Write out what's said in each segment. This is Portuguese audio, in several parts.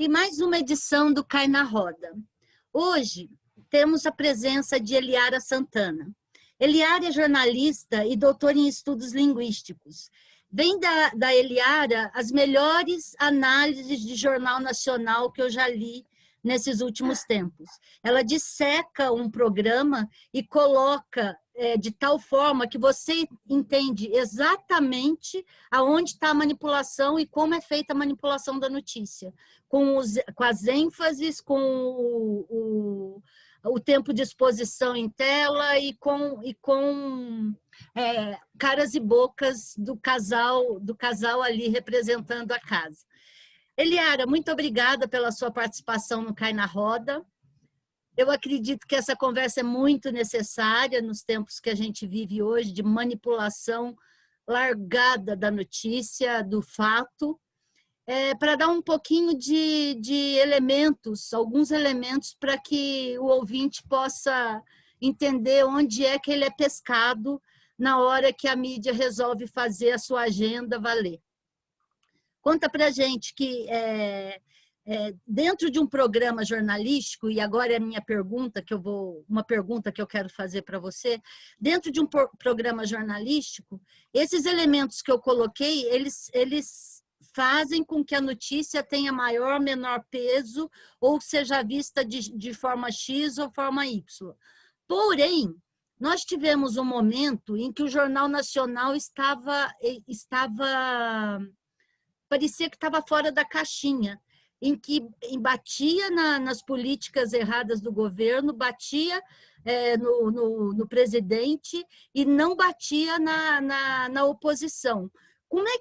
E mais uma edição do Cai na Roda. Hoje temos a presença de Eliara Santana. Eliara é jornalista e doutora em estudos linguísticos. Vem da Eliara as melhores análises de jornal nacional que eu já li nesses últimos tempos. Ela disseca um programa e coloca de tal forma que você entende exatamente aonde está a manipulação e como é feita a manipulação da notícia, com as ênfases, com o tempo de exposição em tela e com caras e bocas do casal ali representando a casa. Eliara, muito obrigada pela sua participação no Cai na Roda. Eu acredito que essa conversa é muito necessária nos tempos que a gente vive hoje, de manipulação largada da notícia, do fato, para dar um pouquinho de elementos, alguns elementos para que o ouvinte possa entender onde é que ele é pescado na hora que a mídia resolve fazer a sua agenda valer. Conta para a gente que dentro de um programa jornalístico, e agora é a minha pergunta, uma pergunta que eu quero fazer para você, dentro de um programa jornalístico, esses elementos que eu coloquei, eles fazem com que a notícia tenha maior ou menor peso, ou seja vista de forma X ou forma Y. Porém, nós tivemos um momento em que o Jornal Nacional parecia que estava fora da caixinha, em que batia nas políticas erradas do governo, batia no presidente e não batia na oposição. Como é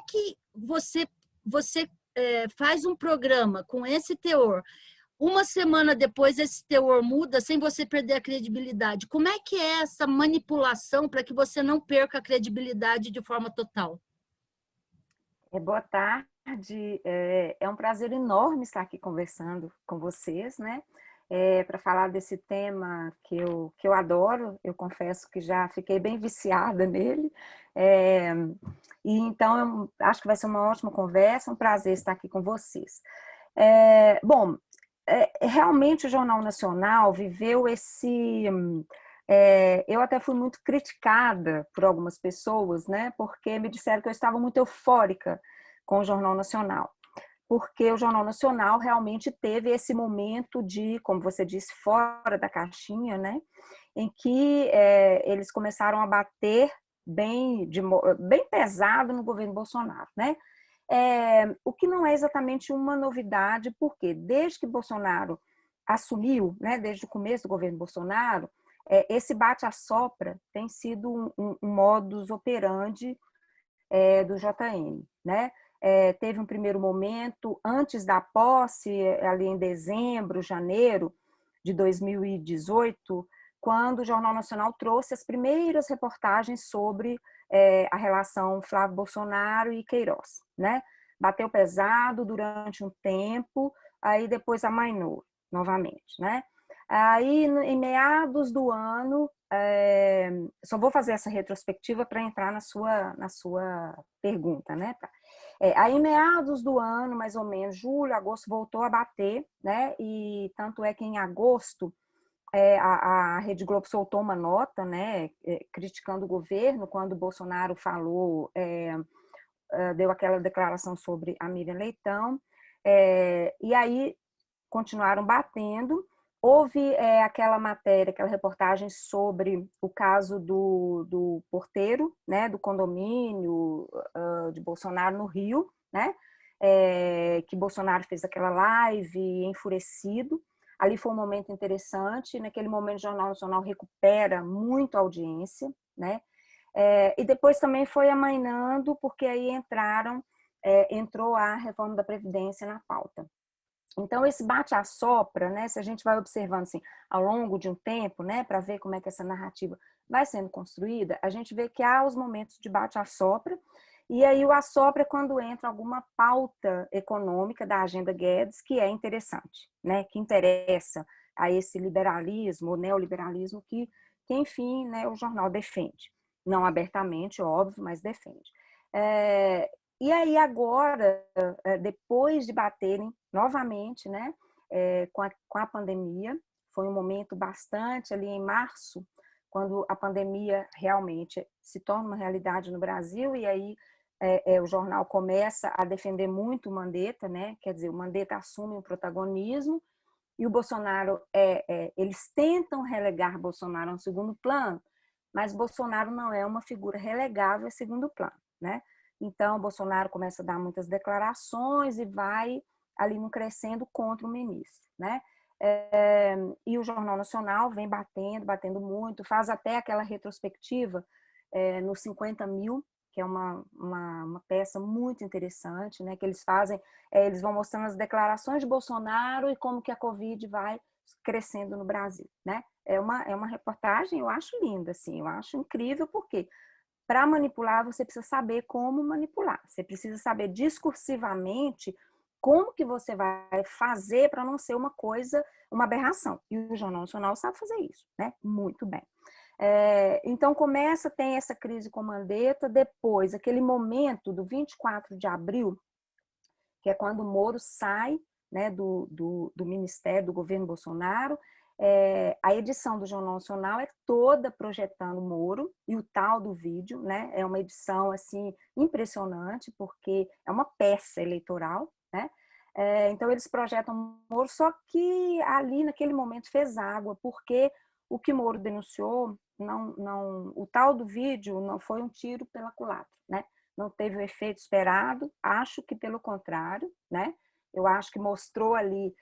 que você faz um programa com esse teor? Uma semana depois, esse teor muda sem você perder a credibilidade. Como é que é essa manipulação para que você não perca a credibilidade de forma total? Boa tarde, é um prazer enorme estar aqui conversando com vocês, né? Para falar desse tema que eu adoro, eu confesso que já fiquei bem viciada nele, e então eu acho que vai ser uma ótima conversa, um prazer estar aqui com vocês. Bom, realmente o Jornal Nacional viveu eu até fui muito criticada por algumas pessoas, né? Porque me disseram que eu estava muito eufórica com o Jornal Nacional. Porque o Jornal Nacional realmente teve esse momento de, como você disse, fora da caixinha, né? Em que eles começaram a bater bem pesado no governo Bolsonaro, né? O que não é exatamente uma novidade, porque desde que Bolsonaro assumiu, né? Desde o começo do governo Bolsonaro, esse bate-a-sopra tem sido um modus operandi do JN, né? Teve um primeiro momento, antes da posse, ali em dezembro, janeiro de 2018, quando o Jornal Nacional trouxe as primeiras reportagens sobre a relação Flávio Bolsonaro e Queiroz, né? Bateu pesado durante um tempo, aí depois amainou novamente, né? Aí, em meados do ano, só vou fazer essa retrospectiva para entrar na sua pergunta, né? Aí, em meados do ano, mais ou menos, julho, agosto, voltou a bater, né? E tanto é que em agosto, a Rede Globo soltou uma nota, né? Criticando o governo, quando o Bolsonaro falou, deu aquela declaração sobre a Miriam Leitão, e aí continuaram batendo. Houve aquela matéria, aquela reportagem sobre o caso do porteiro, né, do condomínio de Bolsonaro no Rio, né, que Bolsonaro fez aquela live enfurecido. Ali foi um momento interessante. Naquele momento, o Jornal Nacional recupera muito a audiência, né, e depois também foi amainando, porque aí entrou a reforma da Previdência na pauta. Então, esse bate-a-sopra, né, se a gente vai observando assim, ao longo de um tempo, né, para ver como é que essa narrativa vai sendo construída, a gente vê que há os momentos de bate-a-sopra, e aí o assopra é quando entra alguma pauta econômica da agenda Guedes que é interessante, né, que interessa a esse liberalismo, o neoliberalismo que enfim, né, o jornal defende. Não abertamente, óbvio, mas defende. E aí agora, depois de baterem novamente, né, com a pandemia, foi um momento bastante ali em março, quando a pandemia realmente se torna uma realidade no Brasil, e aí o jornal começa a defender muito o Mandetta, né? Quer dizer, o Mandetta assume o protagonismo, e o Bolsonaro, eles tentam relegar Bolsonaro a um segundo plano, mas Bolsonaro não é uma figura relegável a segundo plano, né? Então, Bolsonaro começa a dar muitas declarações e vai ali no crescendo contra o ministro, né? E o Jornal Nacional vem batendo muito, faz até aquela retrospectiva nos 50 mil, que é uma peça muito interessante, né? Que eles fazem, eles vão mostrando as declarações de Bolsonaro e como que a Covid vai crescendo no Brasil, né? É uma reportagem, eu acho linda, assim, eu acho incrível, porque para manipular, você precisa saber como manipular. Você precisa saber discursivamente como que você vai fazer para não ser uma coisa, uma aberração. E o Jornal Nacional sabe fazer isso, né? Muito bem. Então, tem essa crise com Mandetta, depois, aquele momento do 24 de abril, que é quando o Moro sai, né, do ministério, do governo Bolsonaro. A edição do Jornal Nacional é toda projetando Moro e o tal do vídeo, né? É uma edição assim impressionante, porque é uma peça eleitoral, né? Então eles projetam Moro, só que ali naquele momento fez água, porque o que Moro denunciou, o tal do vídeo não foi um tiro pela culatra, né? Não teve o efeito esperado, acho que pelo contrário, né? Eu acho que mostrou ali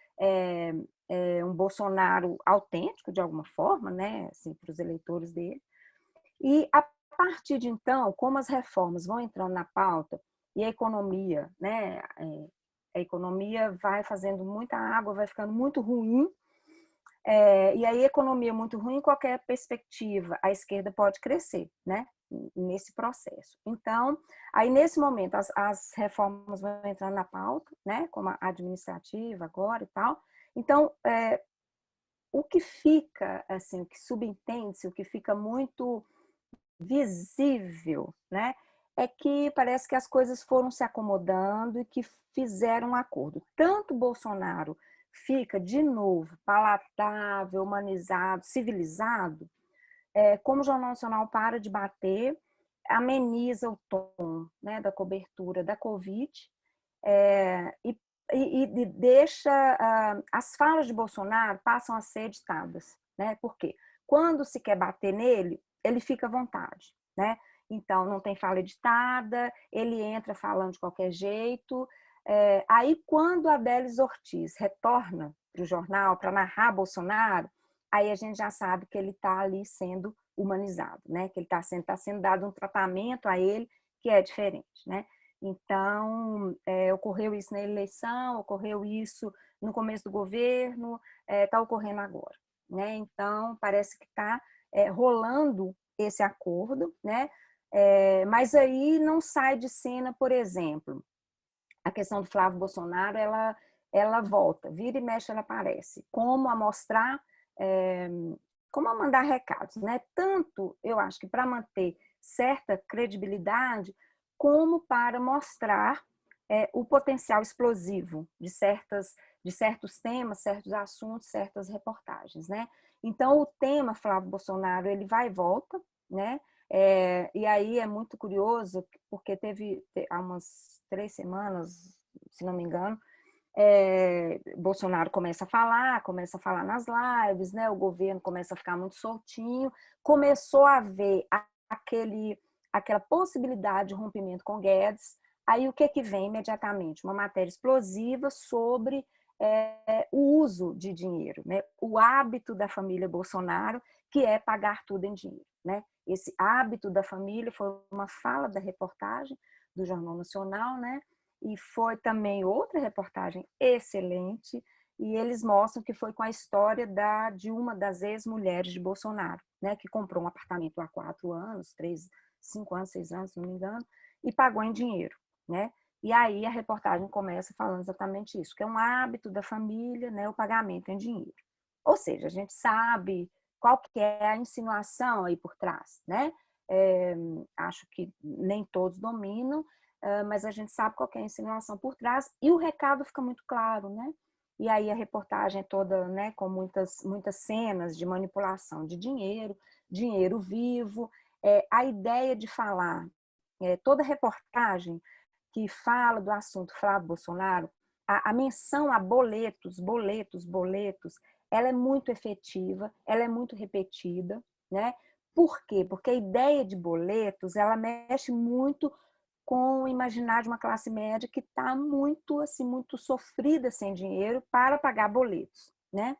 um Bolsonaro autêntico, de alguma forma, né? Assim, para os eleitores dele. E a partir de então, como as reformas vão entrando na pauta e a economia, né? A economia vai fazendo muita água, vai ficando muito ruim, e aí, economia muito ruim, qualquer perspectiva, a esquerda pode crescer, né? Nesse processo. Então, aí nesse momento, as reformas vão entrando na pauta, né? Como a administrativa agora e tal. Então, o que fica, assim, o que subentende-se, o que fica muito visível, né? É que parece que as coisas foram se acomodando e que fizeram um acordo. Tanto Bolsonaro fica, de novo, palatável, humanizado, civilizado, como o Jornal Nacional para de bater, ameniza o tom, né, da cobertura da Covid, e deixa as falas de Bolsonaro passam a ser editadas, né? Por quê? Quando se quer bater nele, ele fica à vontade, né? Então, não tem fala editada, ele entra falando de qualquer jeito. Aí, quando a Adélio Ortiz retorna para o jornal para narrar Bolsonaro, aí a gente já sabe que ele está ali sendo humanizado, né? Que ele está sendo dado um tratamento a ele que é diferente, né? Então, ocorreu isso na eleição, ocorreu isso no começo do governo, está ocorrendo agora, né? Então, parece que está rolando esse acordo, né? Mas aí não sai de cena, por exemplo, a questão do Flávio Bolsonaro, ela volta, vira e mexe, ela aparece, como a mostrar, como a mandar recados, né? Tanto, eu acho que para manter certa credibilidade, como para mostrar o potencial explosivo de certos temas, certos assuntos, certas reportagens, né? Então, o tema Flávio Bolsonaro, ele vai e volta, né? E aí é muito curioso, porque há umas 3 semanas, se não me engano, Bolsonaro começa a falar nas lives, né? O governo começa a ficar muito soltinho, começou a haver aquela possibilidade de rompimento com Guedes. Aí o que vem imediatamente? Uma matéria explosiva sobre o uso de dinheiro, né? O hábito da família Bolsonaro, que é pagar tudo em dinheiro, né? Esse hábito da família foi uma fala da reportagem do Jornal Nacional, né? E foi também outra reportagem excelente, e eles mostram que foi com a história de uma das ex-mulheres de Bolsonaro, né? Que comprou um apartamento há 4 anos, 5 anos, 6 anos, se não me engano, e pagou em dinheiro, né? E aí a reportagem começa falando exatamente isso, que é um hábito da família, né? O pagamento em dinheiro. Ou seja, a gente sabe qual que é a insinuação aí por trás, né? Acho que nem todos dominam, mas a gente sabe qual que é a insinuação por trás, e o recado fica muito claro, né? E aí a reportagem é toda, né, com muitas cenas de manipulação de dinheiro, dinheiro vivo, a ideia de falar, toda reportagem que fala do assunto Flávio Bolsonaro, a menção a boletos, ela é muito efetiva, ela é muito repetida, né? Por quê? Porque a ideia de boletos, ela mexe muito com o imaginário de uma classe média que está muito, assim, muito sofrida sem dinheiro para pagar boletos, né?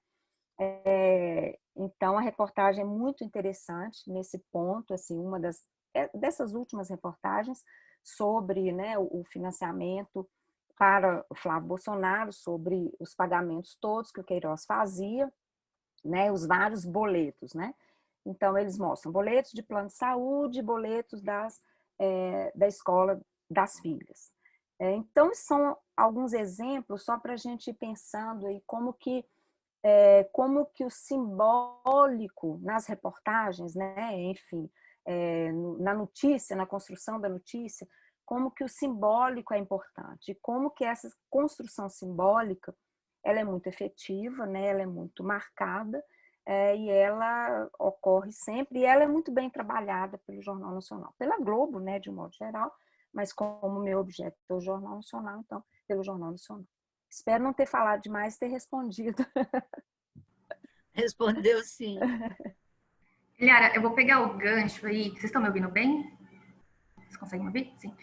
Então, a reportagem é muito interessante nesse ponto, assim, dessas últimas reportagens sobre, né, o financiamento para o Flávio Bolsonaro, sobre os pagamentos todos que o Queiroz fazia, né, os vários boletos, né? Então, eles mostram boletos de plano de saúde, boletos da escola das filhas. Então, são alguns exemplos só para a gente ir pensando aí como que o simbólico nas reportagens, né, enfim, na notícia, na construção da notícia, como que o simbólico é importante, e como que essa construção simbólica ela é muito efetiva, né, ela é muito marcada, e ela ocorre sempre, e ela é muito bem trabalhada pelo Jornal Nacional, pela Globo, né, de um modo geral, mas como meu objeto é o Jornal Nacional, então, pelo Jornal Nacional. Espero não ter falado demais e ter respondido. Respondeu sim. Eliara, eu vou pegar o gancho aí. Vocês estão me ouvindo bem? Vocês conseguem me ouvir? Sim.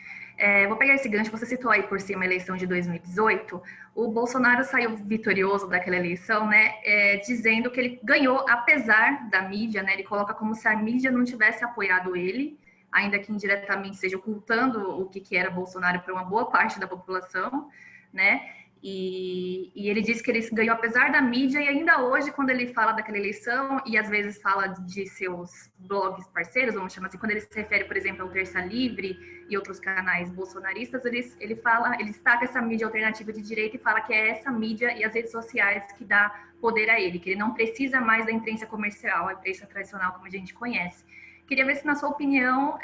Vou pegar esse gancho. Você citou aí por cima a eleição de 2018. O Bolsonaro saiu vitorioso daquela eleição, né? Dizendo que ele ganhou apesar da mídia, né? Ele coloca como se a mídia não tivesse apoiado ele, ainda que indiretamente seja ocultando o que era Bolsonaro para uma boa parte da população, né? E ele disse que ele ganhou apesar da mídia, e ainda hoje, quando ele fala daquela eleição, e às vezes fala de seus blogs parceiros, vamos chamar assim, quando ele se refere, por exemplo, ao Terça Livre e outros canais bolsonaristas, ele destaca essa mídia alternativa de direita e fala que é essa mídia e as redes sociais que dá poder a ele, que ele não precisa mais da imprensa comercial, a imprensa tradicional como a gente conhece. Queria ver se, na sua opinião,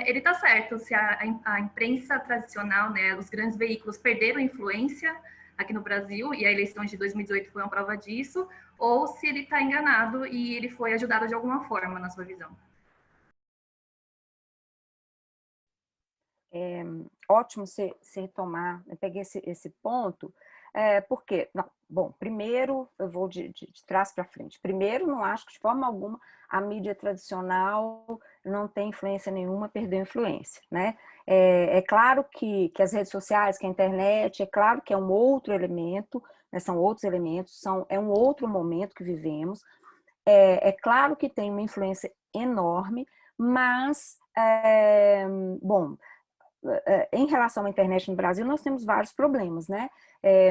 ele está certo, se a imprensa tradicional, né, os grandes veículos perderam influência aqui no Brasil, e a eleição de 2018 foi uma prova disso, ou se ele está enganado e ele foi ajudado de alguma forma, na sua visão. Ótimo você retomar, eu peguei esse ponto, porque, não, bom, primeiro, eu vou de trás para frente. Primeiro, não acho que de forma alguma a mídia tradicional não tem influência nenhuma, perdeu influência, né? É claro que as redes sociais, que a internet, é claro que é um outro elemento, né, são outros elementos, é um outro momento que vivemos. É claro que tem uma influência enorme, mas, bom, em relação à internet no Brasil, nós temos vários problemas, né?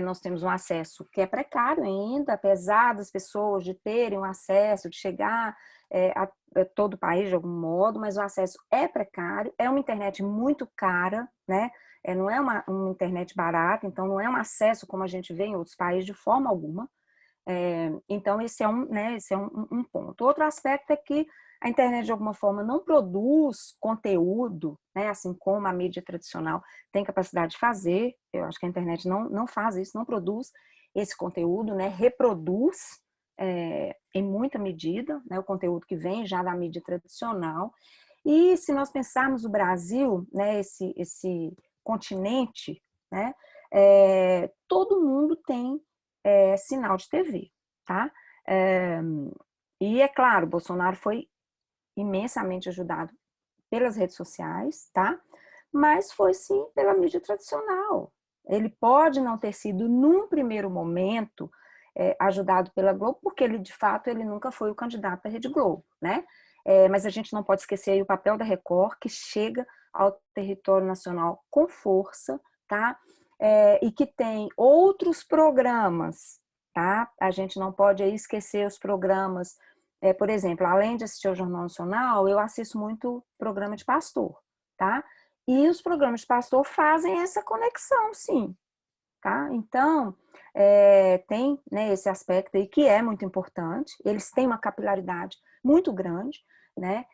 Nós temos um acesso que é precário ainda, apesar das pessoas de terem um acesso, de chegar a todo o país de algum modo, mas o acesso é precário, é uma internet muito cara, né? Não é uma internet barata, então não é um acesso como a gente vê em outros países de forma alguma. Então, esse é um ponto. Outro aspecto é que a internet, de alguma forma, não produz conteúdo, né, assim como a mídia tradicional tem capacidade de fazer. Eu acho que a internet não faz isso, não produz esse conteúdo, né, reproduz em muita medida, né, o conteúdo que vem já da mídia tradicional. E se nós pensarmos o Brasil, né, esse continente, né, todo mundo tem sinal de TV, tá? E é claro, Bolsonaro foi imensamente ajudado pelas redes sociais, tá? Mas foi sim pela mídia tradicional. Ele pode não ter sido, num primeiro momento, ajudado pela Globo, porque ele, de fato, ele nunca foi o candidato da Rede Globo, né? Mas a gente não pode esquecer aí o papel da Record, que chega ao território nacional com força, tá? E que tem outros programas, tá? A gente não pode aí esquecer os programas. Por exemplo, além de assistir ao Jornal Nacional, eu assisto muito programa de pastor, tá? E os programas de pastor fazem essa conexão, sim, tá? Então, tem, né, esse aspecto aí que é muito importante, eles têm uma capilaridade muito grande, né?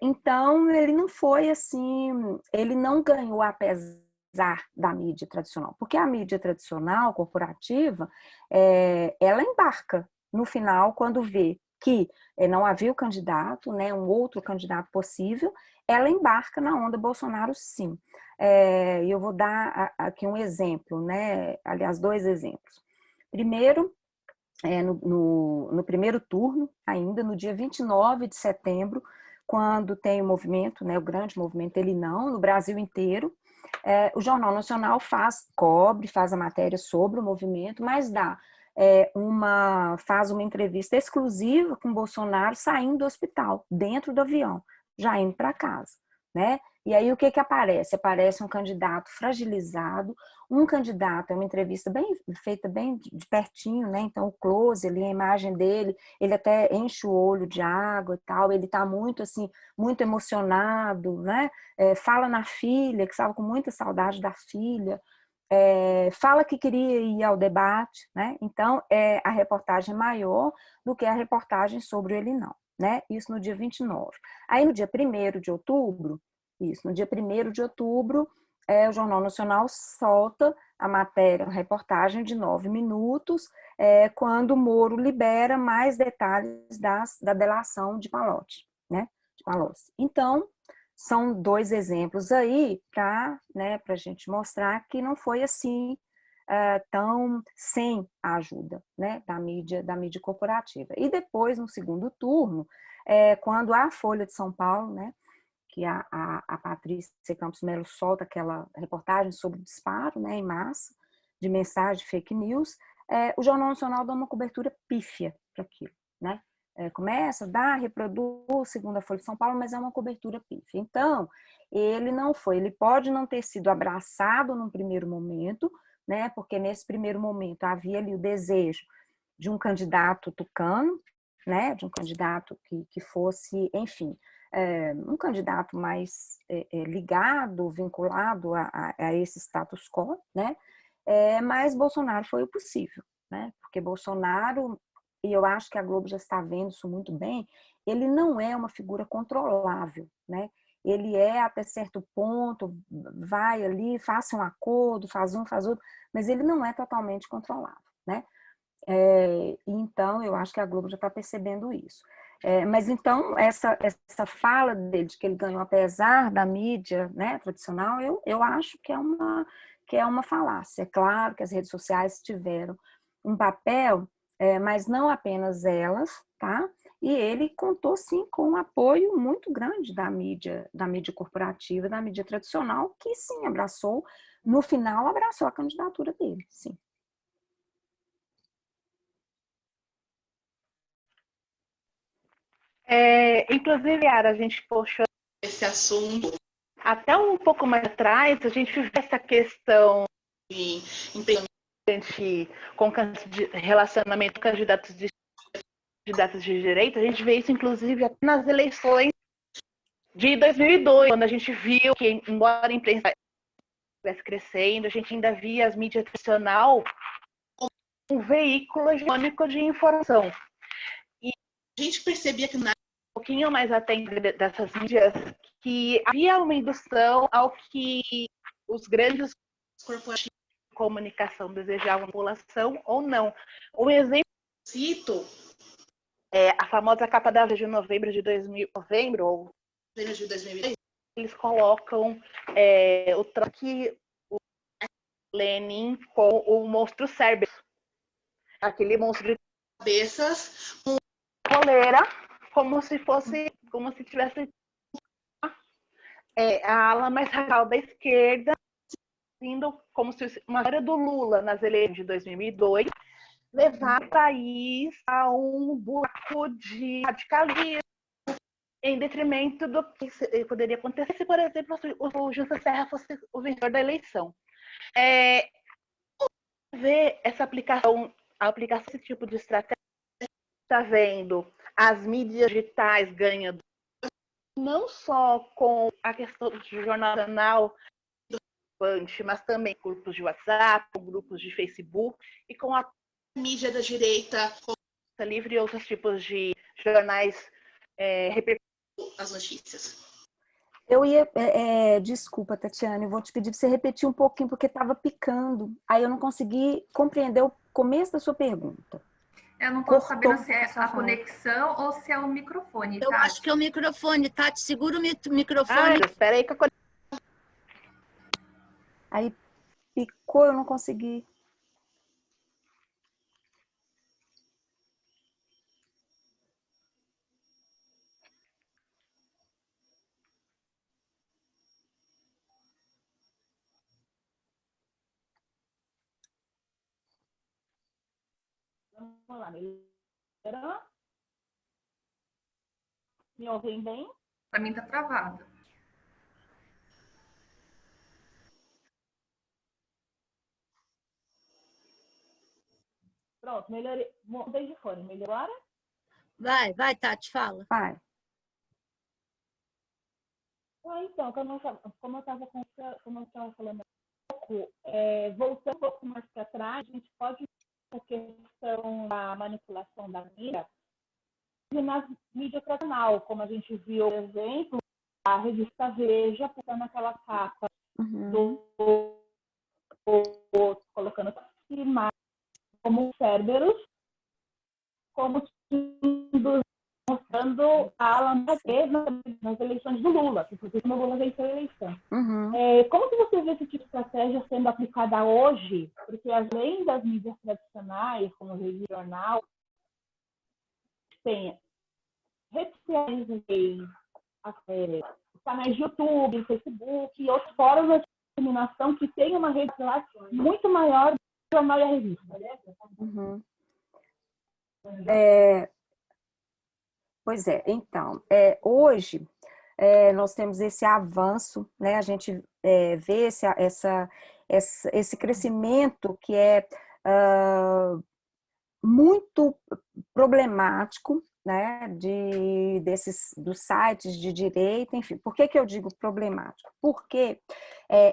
Então, ele não foi assim, ele não ganhou apesar apesar da mídia tradicional, porque a mídia tradicional, corporativa, ela embarca no final quando vê que não havia o candidato, né, um outro candidato possível, ela embarca na onda Bolsonaro, sim. E eu vou dar aqui um exemplo, né, aliás, 2 exemplos. Primeiro, no primeiro turno, ainda no dia 29 de setembro, quando tem o movimento, né, o grande movimento Ele Não, no Brasil inteiro, o Jornal Nacional cobre, faz a matéria sobre o movimento, mas faz uma entrevista exclusiva com Bolsonaro saindo do hospital, dentro do avião, já indo para casa, né? E aí o que aparece? Aparece um candidato fragilizado, um candidato, é uma entrevista feita bem de pertinho, né? Então o close ali, a imagem dele, ele até enche o olho de água e tal, ele está muito assim, muito emocionado, né? Fala na filha, que estava com muita saudade da filha, fala que queria ir ao debate, né? Então a reportagem é maior do que a reportagem sobre o Ele Não, né? Isso no dia 29. Aí no dia 1º de outubro, no dia 1º de outubro, o Jornal Nacional solta a matéria, a reportagem de 9 minutos, quando o Moro libera mais detalhes da delação de Palocci, né? De Palocci. Então, são 2 exemplos aí para, né, a gente mostrar que não foi assim tão sem a ajuda, né, da mídia corporativa. E depois, no segundo turno, quando a Folha de São Paulo, né, que a Patrícia Campos Melo solta aquela reportagem sobre o disparo, né, em massa de mensagem de fake news, o Jornal Nacional dá uma cobertura pífia para aquilo, né? Começa, reproduz, segundo a Folha de São Paulo, mas é uma cobertura pífia. Então, ele pode não ter sido abraçado num primeiro momento, né? Porque nesse primeiro momento havia ali o desejo de um candidato tucano, né? De um candidato que fosse, enfim, um candidato mais ligado, vinculado a esse status quo, né? Mas Bolsonaro foi o possível, né? Porque Bolsonaro, e eu acho que a Globo já está vendo isso muito bem, ele não é uma figura controlável, né? Ele até certo ponto, vai ali, faça um acordo, faz um, faz outro, mas ele não é totalmente controlável, né? Então, eu acho que a Globo já está percebendo isso. Mas então, essa fala dele, de que ele ganhou apesar da mídia, né, tradicional, eu acho que é uma falácia. É claro que as redes sociais tiveram um papel, mas não apenas elas, tá? E ele contou, sim, com um apoio muito grande da mídia corporativa, da mídia tradicional, que, sim, no final, abraçou a candidatura dele, sim. Inclusive, Yara, a gente puxou esse assunto até um pouco mais atrás, a gente viu essa questão de empreendimento com relacionamento com candidatos de direita, a gente vê isso, inclusive, até nas eleições de 2002, quando a gente viu que, embora a imprensa estivesse crescendo, a gente ainda via as mídias tradicional como um veículo hegemônico de informação. E a gente percebia que, um pouquinho mais atento dessas mídias, que havia uma indução ao que os grandes corporativos de comunicação desejavam a população ou não. Um exemplo que cito a famosa capa da Veja de novembro de 2010, eles colocam o troque o Lenin com o monstro Cerberus, aquele monstro de cabeças com coleira, como se tivesse a ala mais radical da esquerda, vindo como se uma história do Lula nas eleições de 2002 levar o país a um buraco de radicalismo, em detrimento do que poderia acontecer se, por exemplo, o Justa Serra fosse o vencedor da eleição. Ver essa aplicação desse tipo de estratégia, está vendo as mídias digitais ganhando, não só com a questão do jornal nacional, mas também grupos de WhatsApp, grupos de Facebook e com a mídia da direita, com a Livre e outros tipos de jornais repercutindo as notícias. Eu ia, desculpa, Tatiana, eu vou te pedir para você repetir um pouquinho, porque estava picando. Aí eu não consegui compreender o começo da sua pergunta. Eu não estou Cortou sabendo um se pouco é a sua a fala. conexão ou se é o microfone, Eu acho que é o Tati. microfone, Tati. Segura o Ah, microfone. espera aí que a Aí picou, eu não consegui. Vamos lá, melhorou? Me ouvem bem? Para mim tá travado. Pronto, melhorei. Mudei de fone, melhorou agora? Vai, Tati, fala. Vai. Então, como eu estava falando um pouco, voltando um pouco mais para trás, a gente pode ver a questão da manipulação da mídia e na mídia tradicional, como a gente viu, por exemplo, a revista Veja, puxando aquela capa Uhum. do colocando imagens como Cerberus, como símbolos mostrando a ala nas eleições do Lula, que foi quando o Lula venceu a eleição. Uhum. Como que você vê esse tipo de estratégia sendo aplicada hoje? Porque além das mídias tradicionais, como rede jornal, tem redes sociais, canais de YouTube, Facebook e outros fóruns de disseminação que tem uma rede muito maior do que o jornal e a revista. Uhum. Pois é, então, hoje nós temos esse avanço, né? A gente vê esse crescimento que é muito problemático, né, dos sites de direita, enfim. Por que eu digo problemático? Porque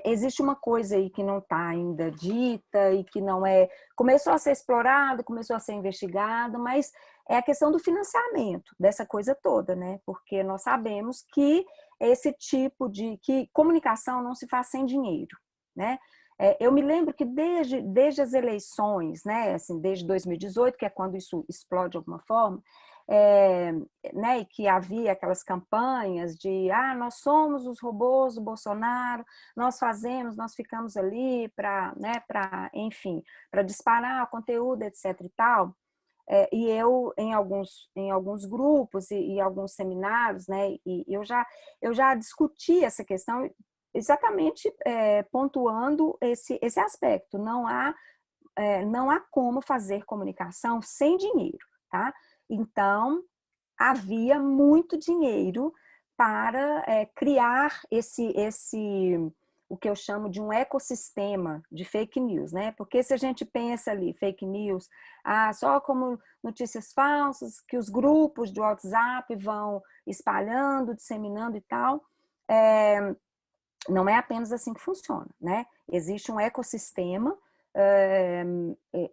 existe uma coisa aí que não está ainda dita e que não começou a ser explorado, começou a ser investigado, mas é a questão do financiamento dessa coisa toda, né? Porque nós sabemos que esse tipo que comunicação não se faz sem dinheiro, né? Eu me lembro que desde as eleições, né, assim, desde 2018, que é quando isso explode de alguma forma, né, e que havia aquelas campanhas de nós somos os robôs do Bolsonaro, nós ficamos ali para, né, enfim, para disparar o conteúdo, etc. e tal. E eu, em alguns grupos e alguns seminários, né, e eu já discuti essa questão exatamente pontuando esse aspecto. Não há como fazer comunicação sem dinheiro, tá? Então, havia muito dinheiro para criar o que eu chamo de um ecossistema de fake news, né? Porque se a gente pensa ali, fake news, só como notícias falsas, que os grupos de WhatsApp vão espalhando, disseminando e tal, não é apenas assim que funciona, né? Existe um ecossistema.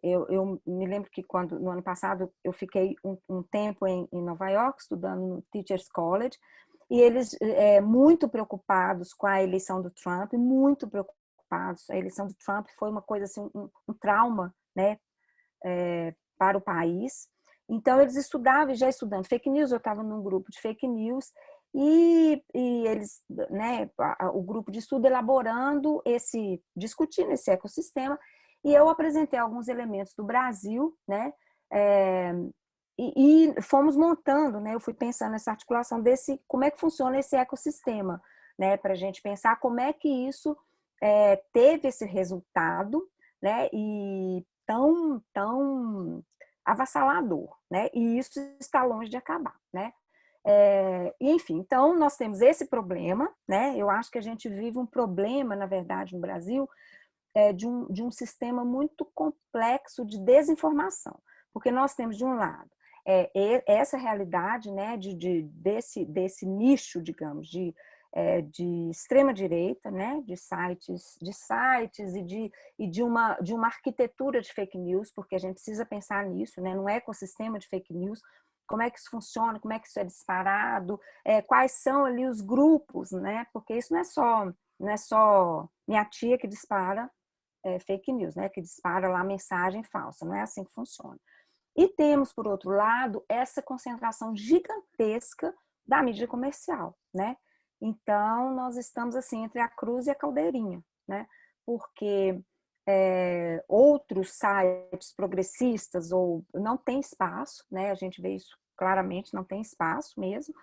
Eu me lembro que no ano passado eu fiquei um tempo em Nova York estudando no Teachers College e eles muito preocupados com a eleição do Trump, muito preocupados. A eleição do Trump foi uma coisa assim, um trauma, né, para o país. Então eles estudavam, já estudando fake news, eu estava num grupo de fake news e eles, né, o grupo de estudo elaborando discutindo esse ecossistema, e eu apresentei alguns elementos do Brasil, né, e fomos montando, né, eu fui pensando nessa articulação como é que funciona esse ecossistema, né, para a gente pensar como é que isso teve esse resultado, né, e tão avassalador, né, e isso está longe de acabar, né. Enfim, então nós temos esse problema, né? Eu acho que a gente vive um problema, na verdade, no Brasil, de um sistema muito complexo de desinformação, porque nós temos, de um lado, essa realidade, né, desse nicho, digamos, de extrema direita, né, de sites e de uma arquitetura de fake news, porque a gente precisa pensar nisso, né, num ecossistema de fake news. como é que isso funciona, como é que isso é disparado, quais são ali os grupos, né? Porque isso não é só minha tia que dispara fake news, né? Que dispara lá mensagem falsa, não é assim que funciona. E temos, por outro lado, essa concentração gigantesca da mídia comercial, né? Então, nós estamos assim entre a cruz e a caldeirinha, né? Porque outros sites progressistas ou não tem espaço, né? A gente vê isso claramente, não tem espaço mesmo.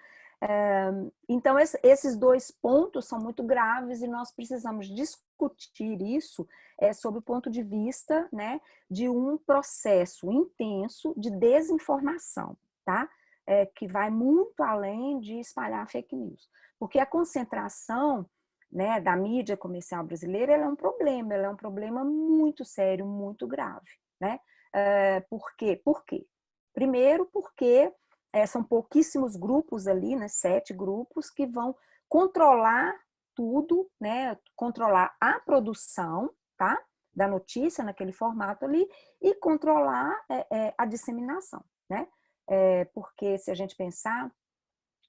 Então, esses dois pontos são muito graves e nós precisamos discutir isso sob o ponto de vista, né, de um processo intenso de desinformação, tá? Que vai muito além de espalhar fake news. Porque a concentração, né, da mídia comercial brasileira ela é um problema muito sério, muito grave, né? Por quê? Por quê? Primeiro, porque são pouquíssimos grupos ali, né, 7 grupos, que vão controlar tudo, né, controlar a produção, tá, da notícia naquele formato ali e controlar a disseminação, né? Porque se a gente pensar,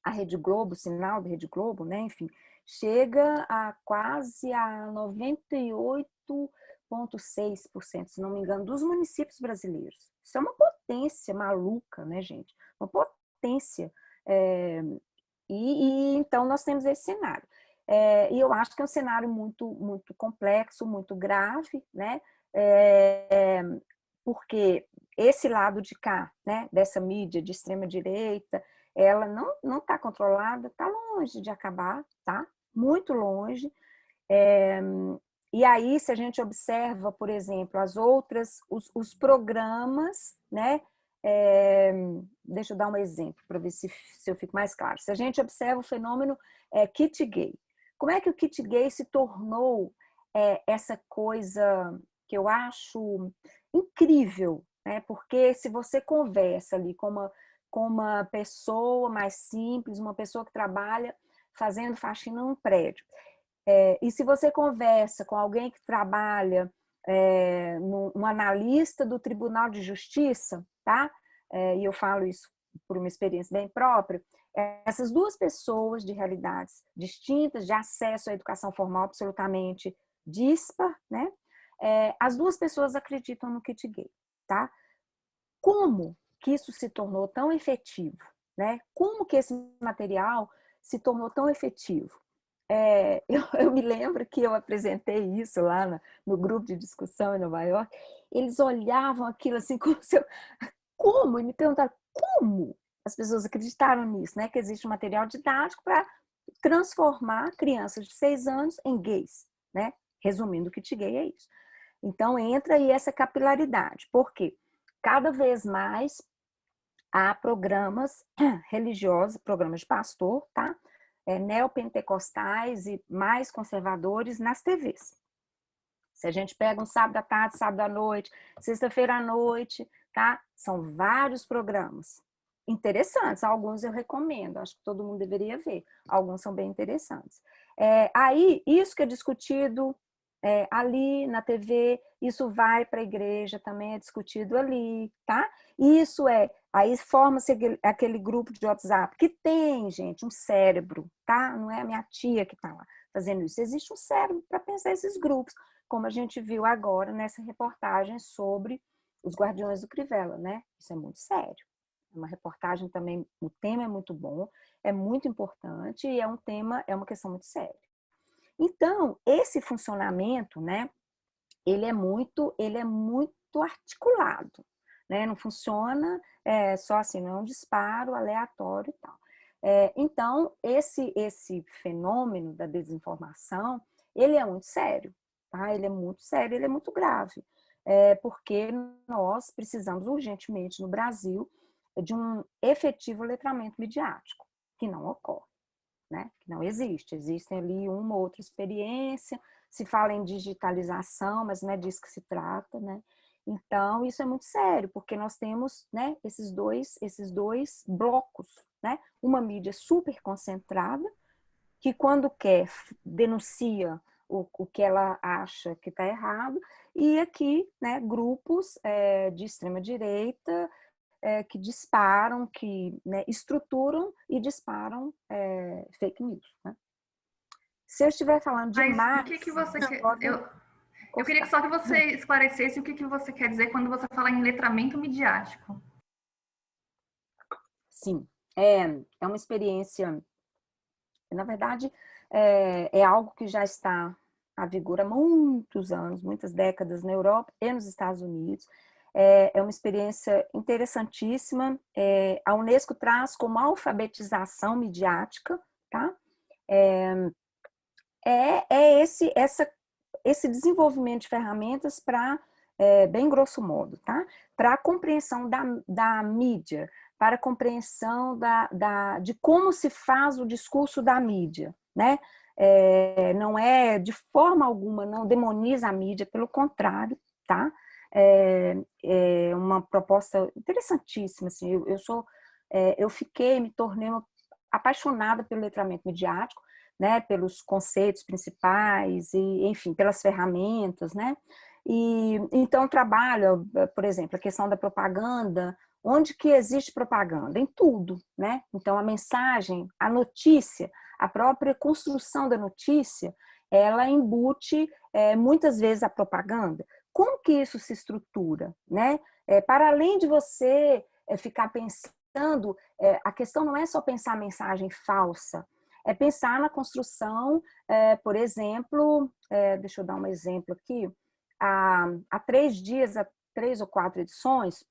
a Rede Globo, o sinal da Rede Globo, né, enfim, chega a quase a 98,6%, se não me engano, dos municípios brasileiros. Isso é uma potência maluca, né, gente? Uma potência. Então, nós temos esse cenário. E eu acho que é um cenário muito, muito complexo, muito grave, né? Porque esse lado de cá, né, dessa mídia de extrema-direita, ela não está controlada, está longe de acabar, tá? Muito longe. E aí, se a gente observa, por exemplo, os programas, né? Deixa eu dar um exemplo para ver se eu fico mais claro. Se a gente observa o fenômeno kit gay, como é que o kit gay se tornou essa coisa que eu acho incrível, né? Porque se você conversa ali com uma pessoa mais simples, uma pessoa que trabalha fazendo faxina num prédio, e se você conversa com alguém que trabalha, um analista do Tribunal de Justiça, tá? E eu falo isso por uma experiência bem própria, essas duas pessoas de realidades distintas, de acesso à educação formal absolutamente dispar, né? As duas pessoas acreditam no kit gay, tá? Como que isso se tornou tão efetivo, né? Como que esse material se tornou tão efetivo? Eu me lembro que eu apresentei isso lá no grupo de discussão em Nova York, eles olhavam aquilo assim como? E me perguntaram como as pessoas acreditaram nisso, né? Que existe um material didático para transformar crianças de 6 anos em gays, né? Resumindo, o kit gay é isso. Então, entra aí essa capilaridade. Por quê? Cada vez mais há programas religiosos, programas de pastor, tá? Neopentecostais e mais conservadores nas TVs. Se a gente pega um sábado à tarde, sábado à noite, sexta-feira à noite, tá? São vários programas interessantes. Alguns eu recomendo, acho que todo mundo deveria ver. Alguns são bem interessantes. Aí, isso que é discutido ali na TV, isso vai para a igreja, também é discutido ali, tá? Isso aí forma-se aquele grupo de WhatsApp que tem, gente, um cérebro, tá? Não é a minha tia que está lá fazendo isso. Existe um cérebro para pensar esses grupos, como a gente viu agora nessa reportagem sobre os Guardiões do Crivella, né? Isso é muito sério. É uma reportagem também, o tema é muito bom, é muito importante e é uma questão muito séria. Então, esse funcionamento, né, ele é muito articulado, né? Não funciona só assim, não é um disparo aleatório e tal. Então, esse fenômeno da desinformação, ele é muito sério, tá? Ele é muito sério, ele é muito grave, porque nós precisamos urgentemente no Brasil de um efetivo letramento midiático, que não ocorre. Né? Que não existe. Existem ali uma ou outra experiência, se fala em digitalização, mas não é disso que se trata, né? Então, isso é muito sério, porque nós temos, né, esses dois blocos, né? Uma mídia super concentrada, que quando quer denuncia o que ela acha que está errado, e aqui, né, grupos de extrema direita que disparam, que, né, estruturam e disparam fake news, né? Se eu estiver falando Mas demais... o que você quer... Eu queria só que você esclarecesse o que você quer dizer quando você fala em letramento midiático. Sim, é uma experiência... Na verdade, é algo que já está a vigor há muitos anos, muitas décadas na Europa e nos Estados Unidos. É uma experiência interessantíssima. A Unesco traz como alfabetização midiática, tá? Esse desenvolvimento de ferramentas para, bem grosso modo, tá? Para a compreensão da mídia, para a compreensão de como se faz o discurso da mídia, né? Não é, de forma alguma, não demoniza a mídia, pelo contrário, tá? É uma proposta interessantíssima, assim, eu me tornei apaixonada pelo letramento midiático, né, pelos conceitos principais e, enfim, pelas ferramentas, né? E então trabalho, por exemplo, a questão da propaganda. Onde que existe propaganda? Em tudo, né? Então a mensagem, a notícia, a própria construção da notícia, ela embute muitas vezes a propaganda. Como que isso se estrutura, né? Para além de você ficar pensando, a questão não é só pensar mensagem falsa, é pensar na construção, por exemplo, deixa eu dar um exemplo aqui, há 3 ou 4 edições,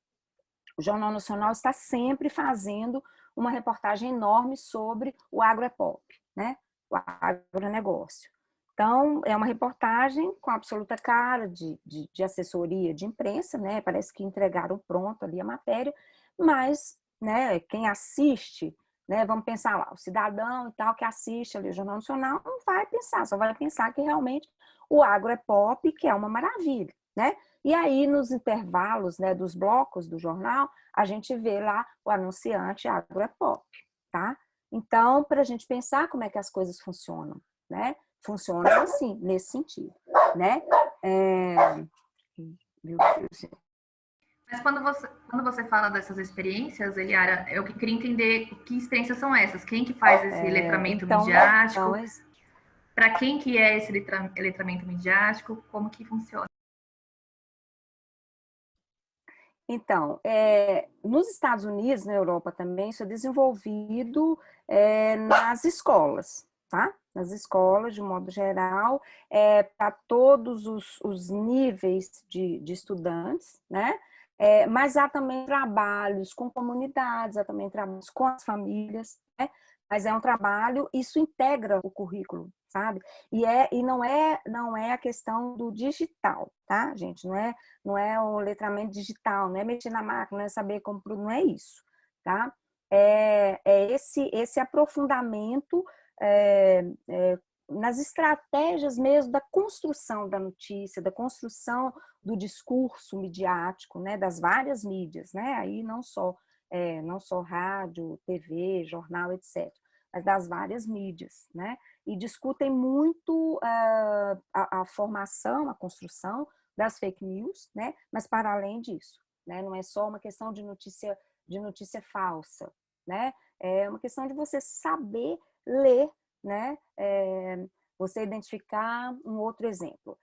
o Jornal Nacional está sempre fazendo uma reportagem enorme sobre o agropop, né? O agronegócio. Então, é uma reportagem com absoluta cara de assessoria de imprensa, né? Parece que entregaram pronto ali a matéria, mas, né, quem assiste, né, vamos pensar lá, o cidadão e tal que assiste ali o Jornal Nacional não vai pensar, só vai pensar que realmente o agro é pop, que é uma maravilha, né? E aí, nos intervalos, né, dos blocos do jornal, a gente vê lá o anunciante agro é pop, tá? Então, para a gente pensar como é que as coisas funcionam, né? Funcionam assim, nesse sentido, né? Meu Deus. Mas quando você fala dessas experiências, Eliara, eu queria entender que experiências são essas, quem que faz esse letramento midiático, para quem que é esse letramento midiático, como que funciona? Então, nos Estados Unidos, na Europa também, isso é desenvolvido nas escolas, tá? Nas escolas, de modo geral, para todos os níveis de estudantes, né? Mas há também trabalhos com comunidades, há também trabalhos com as famílias, né? Mas é um trabalho, isso integra o currículo, sabe? E não é a questão do digital, tá, gente? Não é o letramento digital, não é mexer na máquina, não é saber como, não é isso, tá? Esse aprofundamento nas estratégias mesmo da construção da notícia, da construção do discurso midiático, né, das várias mídias, né? Aí não só rádio, TV, jornal, etc., mas das várias mídias, né? E discutem muito a formação, a construção das fake news, né? Mas para além disso, né? Não é só uma questão de notícia falsa, né? É uma questão de você saber ler, né? Você identificar um outro exemplo,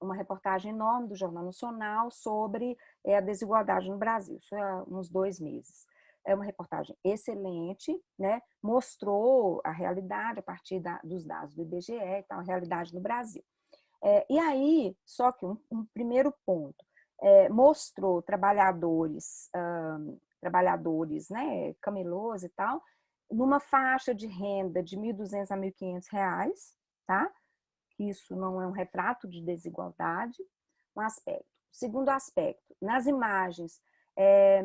uma reportagem enorme do Jornal Nacional sobre a desigualdade no Brasil, isso há uns 2 meses. É uma reportagem excelente, né? Mostrou a realidade a partir dos dados do IBGE, então, a realidade no Brasil. E aí, só que um primeiro ponto, mostrou trabalhadores, né, camelôs e tal, numa faixa de renda de R$ 1.200 a R$ 1.500, tá? Isso não é um retrato de desigualdade, um aspecto. Segundo aspecto, nas imagens,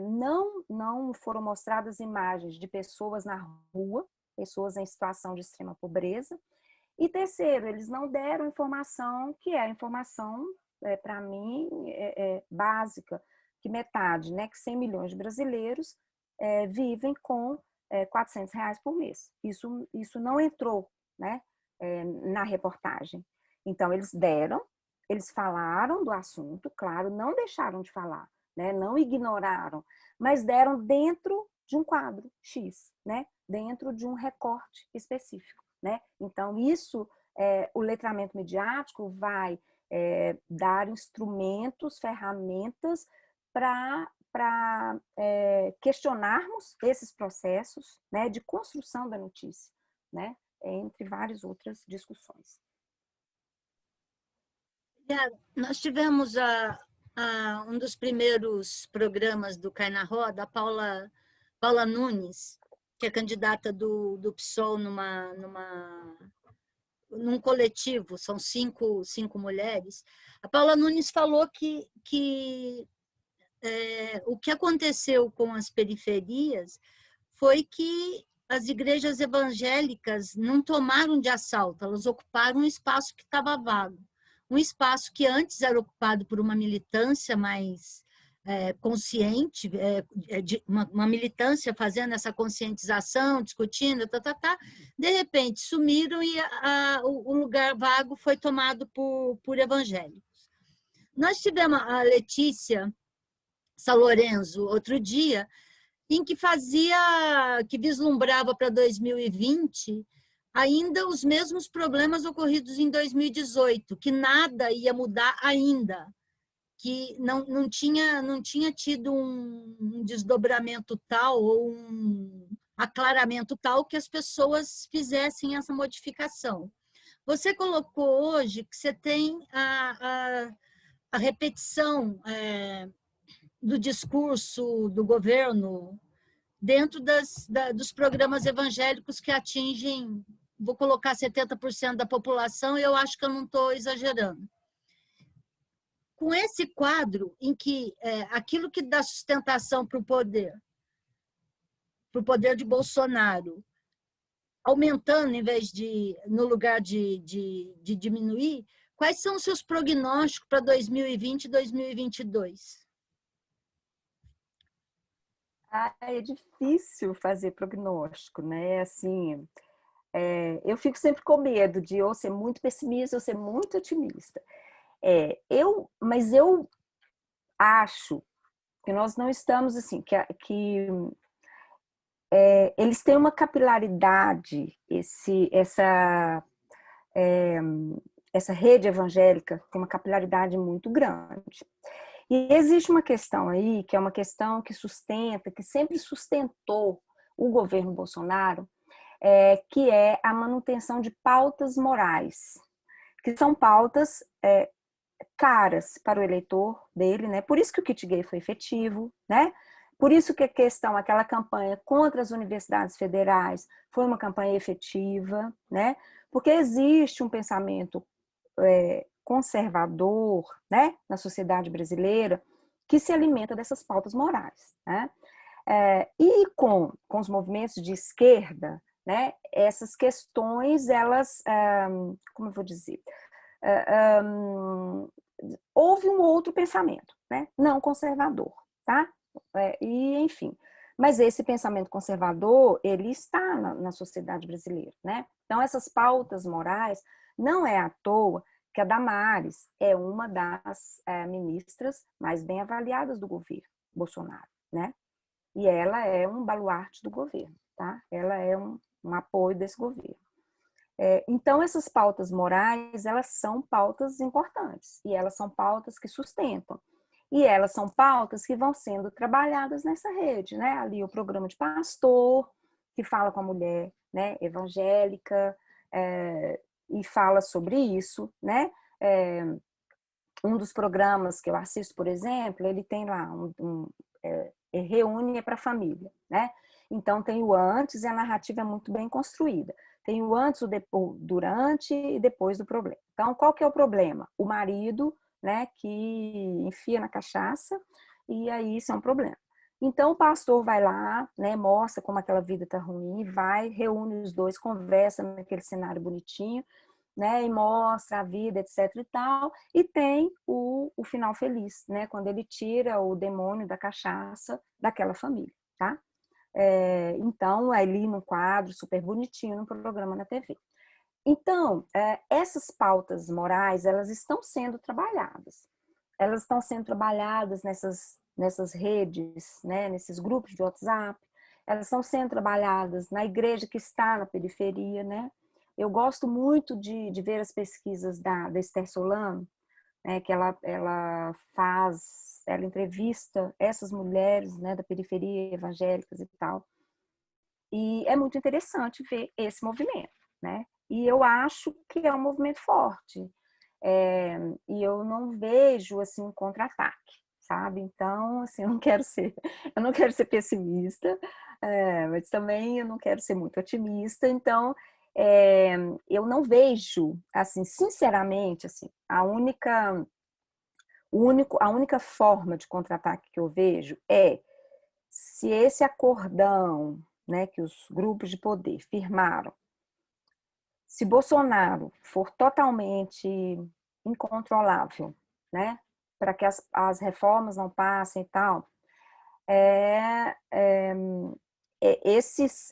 não foram mostradas imagens de pessoas na rua, pessoas em situação de extrema pobreza. E terceiro, eles não deram informação que é a informação, para mim, básica, que metade, né, que 100 milhões de brasileiros vivem com R$ 400 por mês. Isso não entrou, né, na reportagem. Então, eles falaram do assunto, claro, não deixaram de falar né? Não ignoraram, mas deram dentro de um quadro X, né? Dentro de um recorte específico, né? Então, isso, o letramento midiático vai dar instrumentos, ferramentas para questionarmos esses processos, né, de construção da notícia, né, entre várias outras discussões. Nós tivemos um dos primeiros programas do Cai na Roda, a Paula Nunes, que é candidata do PSOL num coletivo, são cinco mulheres. A Paula Nunes falou que o que aconteceu com as periferias foi que as igrejas evangélicas não tomaram de assalto, elas ocuparam um espaço que estava vago. Um espaço que antes era ocupado por uma militância mais consciente, uma militância fazendo essa conscientização, discutindo, de repente sumiram e o lugar vago foi tomado por evangélicos. Nós tivemos a Letícia Salorenzo outro dia, em que vislumbrava para 2020 ainda os mesmos problemas ocorridos em 2018, que nada ia mudar ainda, que não tinha tido um desdobramento tal ou um aclaramento tal que as pessoas fizessem essa modificação. Você colocou hoje que você tem a repetição do discurso do governo dentro dos programas evangélicos que atingem, vou colocar 70% da população, e eu acho que eu não estou exagerando. Com esse quadro em que aquilo que dá sustentação para o poder de Bolsonaro, aumentando em vez no lugar de diminuir, quais são os seus prognósticos para 2020 e 2022? É difícil fazer prognóstico, né? Assim, eu fico sempre com medo de ou ser muito pessimista ou ser muito otimista. Mas eu acho que nós não estamos assim, que eles têm uma capilaridade, essa rede evangélica tem uma capilaridade muito grande. E existe uma questão aí, que é uma questão que sempre sustentou o governo Bolsonaro, que é a manutenção de pautas morais, que são pautas caras para o eleitor dele, né? Por isso que o kit gay foi efetivo, né? Por isso que aquela campanha contra as universidades federais foi uma campanha efetiva, né? Porque existe um pensamento conservador, né, na sociedade brasileira, que se alimenta dessas pautas morais, né? E com os movimentos de esquerda, né, essas questões, elas, como eu vou dizer, houve um outro pensamento, né, não conservador, tá? E, enfim, mas esse pensamento conservador, ele está na sociedade brasileira, né? Então, essas pautas morais, não é à toa que a Damares é uma das ministras mais bem avaliadas do governo Bolsonaro, né? E ela é um baluarte do governo, tá? Ela é um apoio desse governo. Então, essas pautas morais, elas são pautas importantes, e elas são pautas que sustentam. E elas são pautas que vão sendo trabalhadas nessa rede, né? Ali o programa de pastor, que fala com a mulher, né, evangélica, e fala sobre isso, né? Um dos programas que eu assisto, por exemplo, ele tem lá reúne para a família, né? Então tem o antes e a narrativa é muito bem construída. Tem o antes, o depois, durante e depois do problema. Então, qual que é o problema? O marido, né, que enfia na cachaça, e aí isso é um problema. Então o pastor vai lá, né, mostra como aquela vida tá ruim, vai, reúne os dois, conversa naquele cenário bonitinho, né, e mostra a vida, etc e tal, e tem o final feliz, né, quando ele tira o demônio da cachaça daquela família, tá? Então, ali no quadro, super bonitinho, no programa na TV. Então, essas pautas morais, elas estão sendo trabalhadas. Elas estão sendo trabalhadas nessas nessas redes, né, nesses grupos de WhatsApp, elas estão sendo trabalhadas na igreja que está na periferia, né? Eu gosto muito de ver as pesquisas da Esther Solano, né, que ela entrevista essas mulheres, né, da periferia, evangélicas e tal. E é muito interessante ver esse movimento, né? E eu acho que é um movimento forte. E eu não vejo assim um contra-ataque, sabe? Então, assim, eu não quero ser pessimista, mas também eu não quero ser muito otimista. Então, eu não vejo, assim, sinceramente, assim, a única forma de contra-ataque que eu vejo é se esse acordão, né, que os grupos de poder firmaram, se Bolsonaro for totalmente incontrolável, né, para que as reformas não passem e tal,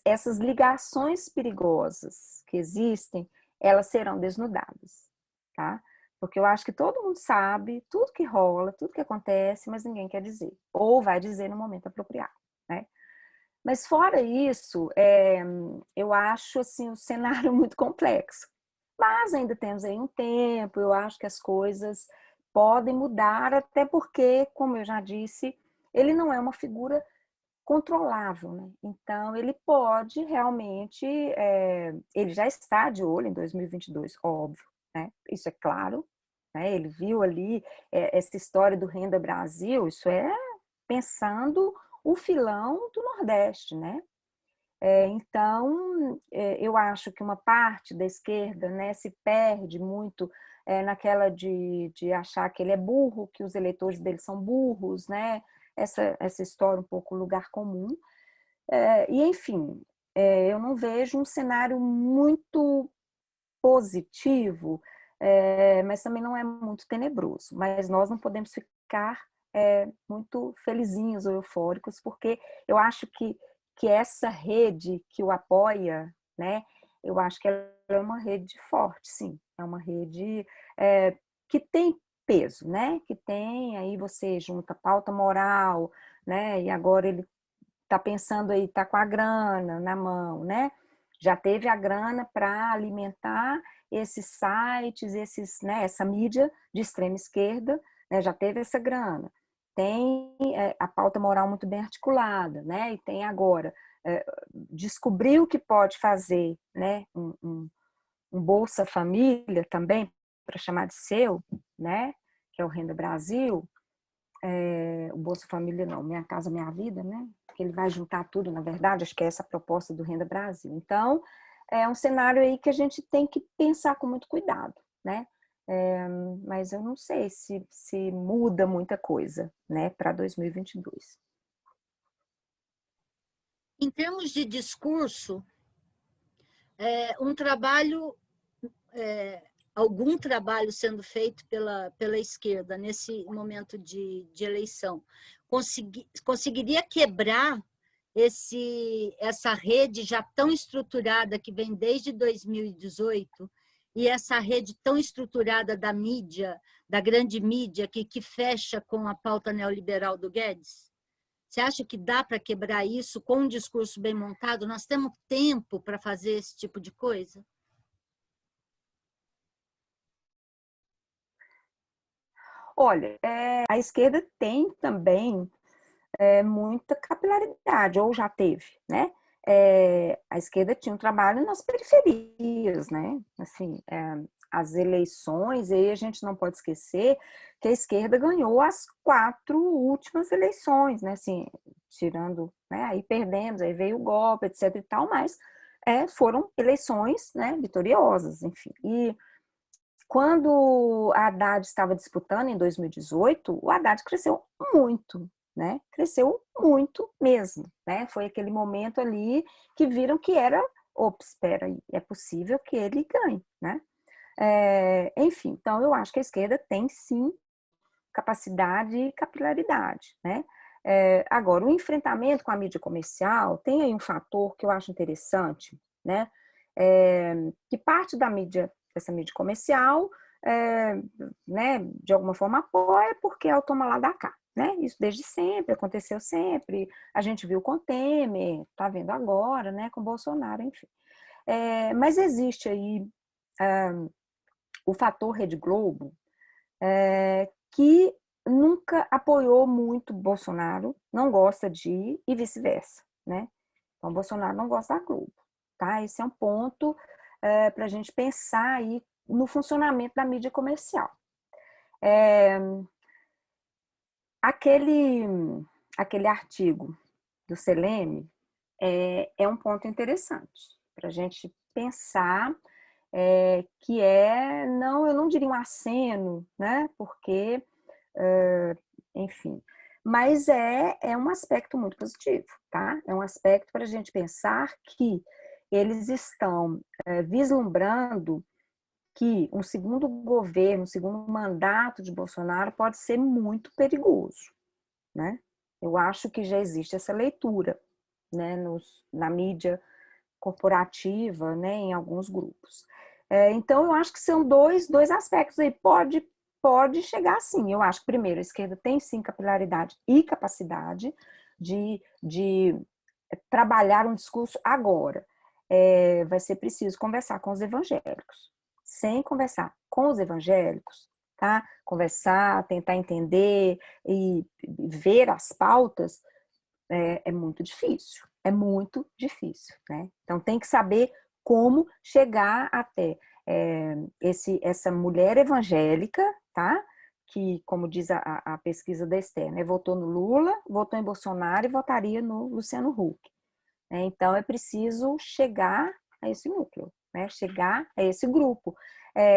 essas ligações perigosas que existem, elas serão desnudadas, tá? Porque eu acho que todo mundo sabe tudo que rola, tudo que acontece, mas ninguém quer dizer, ou vai dizer no momento apropriado, né? Mas fora isso, eu acho assim o cenário muito complexo. Mas ainda temos aí um tempo, eu acho que as coisas podem mudar, até porque, como eu já disse, ele não é uma figura controlável, né? Então, ele pode realmente, ele já está de olho em 2022, óbvio, né? Isso é claro, né? Ele viu ali essa história do Renda Brasil, isso é pensando o filão do Nordeste, né? Então, eu acho que uma parte da esquerda, né, se perde muito naquela de achar que ele é burro, que os eleitores dele são burros, né? Essa história um pouco lugar comum. E, enfim, eu não vejo um cenário muito positivo, mas também não é muito tenebroso. Mas nós não podemos ficar muito felizinhos ou eufóricos, porque eu acho que essa rede que o apoia, né, eu acho que ela é uma rede forte, sim. É uma rede que tem peso, né? Que tem, aí você junta pauta moral, né? E agora ele está pensando aí, está com a grana na mão, né? Já teve a grana para alimentar esses sites, né, essa mídia de extrema esquerda, né, já teve essa grana. Tem a pauta moral muito bem articulada, né? E tem agora, descobriu que pode fazer, né, um Bolsa Família também, para chamar de seu, né? Que é o Renda Brasil, o Bolsa Família não, Minha Casa Minha Vida, né? Que ele vai juntar tudo, na verdade, acho que é essa a proposta do Renda Brasil. Então, é um cenário aí que a gente tem que pensar com muito cuidado, né? Mas eu não sei se muda muita coisa, né, para 2022. Em termos de discurso, um trabalho, algum trabalho sendo feito pela esquerda nesse momento de eleição, conseguiria quebrar essa rede já tão estruturada que vem desde 2018 e essa rede tão estruturada da mídia, da grande mídia, que fecha com a pauta neoliberal do Guedes? Você acha que dá para quebrar isso com um discurso bem montado? Nós temos tempo para fazer esse tipo de coisa? Olha, a esquerda tem também muita capilaridade, ou já teve, né? A esquerda tinha um trabalho nas periferias, né? Assim, as eleições, e aí a gente não pode esquecer que a esquerda ganhou as 4 últimas eleições, né? Assim, tirando, né? Aí perdemos, aí veio o golpe, etc e tal, mas foram eleições, né, vitoriosas, enfim. E quando a Haddad estava disputando em 2018, o Haddad cresceu muito, né? Cresceu muito mesmo, né? Foi aquele momento ali que viram que era, ops, espera aí, é possível que ele ganhe, né? Enfim, então eu acho que a esquerda tem sim capacidade e capilaridade, né? Agora, o enfrentamento com a mídia comercial tem aí um fator que eu acho interessante, né? Que parte dessa mídia comercial, né, de alguma forma apoia porque é o toma lá da cá, né? Isso desde sempre, aconteceu sempre. A gente viu com Temer, está vendo agora, né? Com Bolsonaro, enfim. Mas existe aí o fator Rede Globo, que nunca apoiou muito Bolsonaro, não gosta de ir e vice-versa, né? Então, Bolsonaro não gosta da Globo, tá? Esse é um ponto para a gente pensar aí no funcionamento da mídia comercial. Aquele artigo do Seleme é um ponto interessante para a gente pensar que não, eu não diria um aceno, né? Porque, enfim, mas é um aspecto muito positivo, tá? É um aspecto para a gente pensar que eles estão vislumbrando que um segundo governo, um segundo mandato de Bolsonaro pode ser muito perigoso, né? Eu acho que já existe essa leitura, né, na mídia corporativa, né, em alguns grupos. Então, eu acho que são dois aspectos aí. Pode chegar sim. Eu acho que, primeiro, a esquerda tem sim capilaridade e capacidade de trabalhar um discurso agora. Vai ser preciso conversar com os evangélicos. Sem conversar com os evangélicos, tá? Conversar, tentar entender e ver as pautas é muito difícil. É muito difícil, né? Então tem que saber como chegar até essa mulher evangélica, tá? Que, como diz a pesquisa da Esther, né? Votou no Lula, votou em Bolsonaro e votaria no Luciano Huck. Então é preciso chegar a esse núcleo, né? Chegar a esse grupo.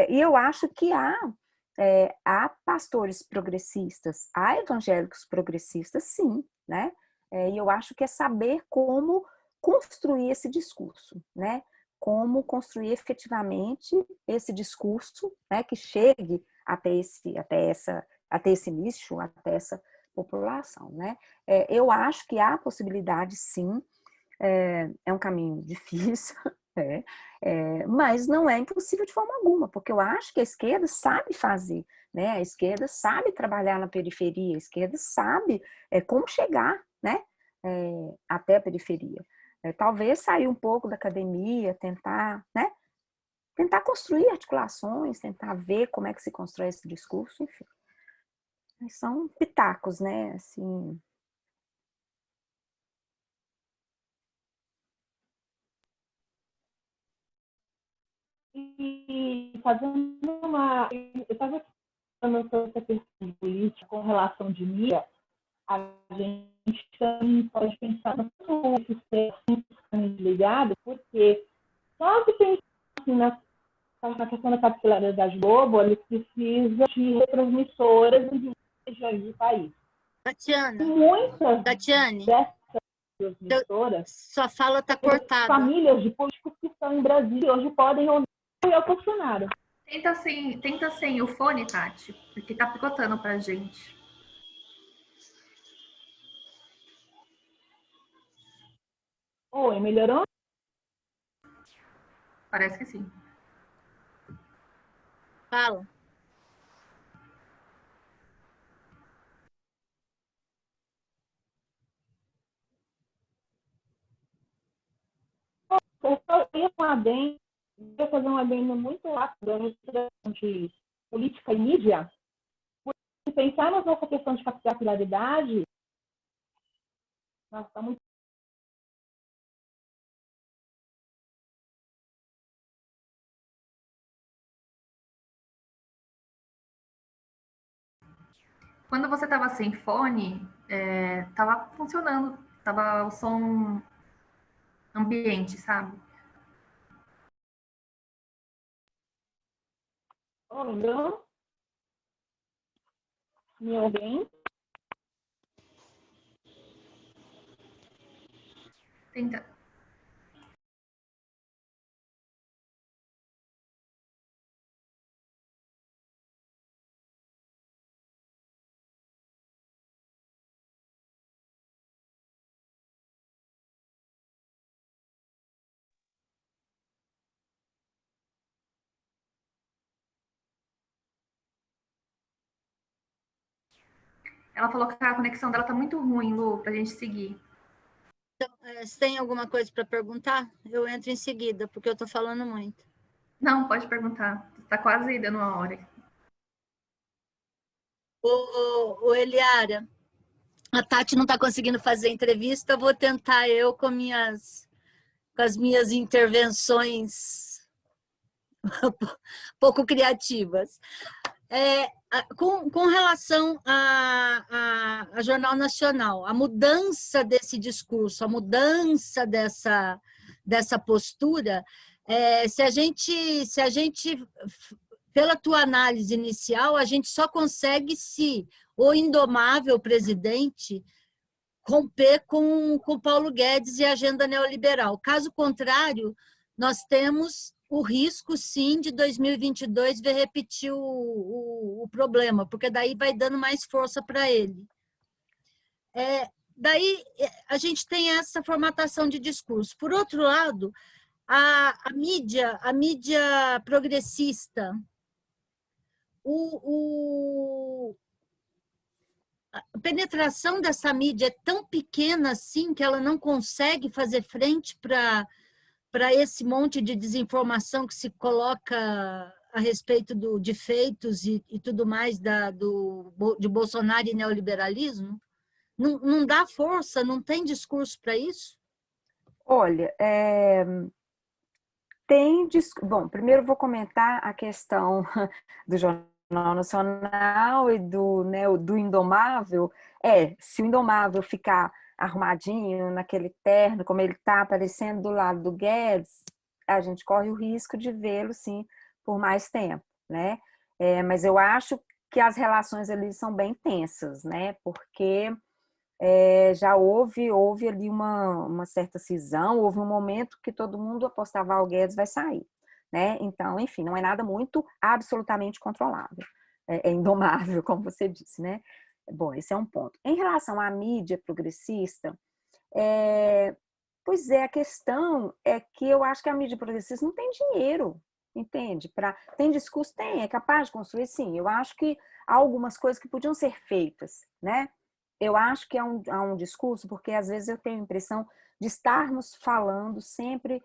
E eu acho que há pastores progressistas, há evangélicos progressistas, sim, né? E eu acho que é saber como construir esse discurso, né? Como construir efetivamente esse discurso, né? Que chegue até esse nicho, até essa população, né? Eu acho que há possibilidade, sim. É um caminho difícil, mas não é impossível de forma alguma, porque eu acho que a esquerda sabe fazer, né? A esquerda sabe trabalhar na periferia, a esquerda sabe como chegar, né? Até a periferia. Talvez sair um pouco da academia, tentar, né? Tentar construir articulações, tentar ver como é que se constrói esse discurso, enfim. Mas são pitacos, né? Assim, E fazendo uma. Eu estava falando sobre essa questão de política com relação de mídia, a gente também pode pensar no sistema ligado, porque só que pensar assim, na questão da capilaridade Globo, ele precisa de retransmissoras em diversas regiões do país. Muitas Tatiane, dessas transmissoras, sua fala está cortada. Famílias de políticos que estão em Brasília hoje podem ou não apoiar o Bolsonaro. Tenta sem o fone, Tati, porque tá picotando pra gente. Oi, melhorou? Parece que sim. Fala. Eu só ia fazer um adendo muito rápido de política e mídia. Se pensarmos nessa questão de capilaridade, nós estamos. Quando você tava sem fone, tava funcionando, tava o som ambiente, sabe? Não? Me ouvem? Tenta. Ela falou que a conexão dela tá muito ruim, Lu, pra gente seguir. Então, você tem alguma coisa para perguntar? Eu entro em seguida, porque eu estou falando muito. Não, pode perguntar. Tá quase dando uma hora. Eliara, a Tati não está conseguindo fazer entrevista, eu vou tentar eu com as minhas intervenções pouco criativas. Com relação a Jornal Nacional, a mudança desse discurso, a mudança dessa postura, se a gente, pela tua análise inicial, a gente só consegue se o indomável presidente romper com Paulo Guedes e a agenda neoliberal. Caso contrário, nós temos o risco, sim, de 2022 ver repetir o problema, porque daí vai dando mais força para ele. Daí a gente tem essa formatação de discurso. Por outro lado, a mídia progressista, a penetração dessa mídia é tão pequena assim que ela não consegue fazer frente para esse monte de desinformação que se coloca a respeito de feitos e tudo mais de Bolsonaro e neoliberalismo? Não dá força, não tem discurso para isso? Olha, bom, primeiro vou comentar a questão do Jornal Nacional e do Indomável. Se o Indomável ficar arrumadinho naquele terno, como ele está aparecendo do lado do Guedes, a gente corre o risco de vê-lo, sim, por mais tempo, né? Mas eu acho que as relações ali são bem tensas, né? Porque já houve ali uma certa cisão, houve um momento que todo mundo apostava o Guedes vai sair, né? Então, enfim, não é nada muito absolutamente controlável, é indomável, como você disse, né? Bom, esse é um ponto. Em relação à mídia progressista, pois a questão é que eu acho que a mídia progressista não tem dinheiro, entende? Tem discurso? Tem, é capaz de construir? Sim, eu acho que há algumas coisas que podiam ser feitas, né? Eu acho que há um discurso, porque às vezes eu tenho a impressão de estarmos falando sempre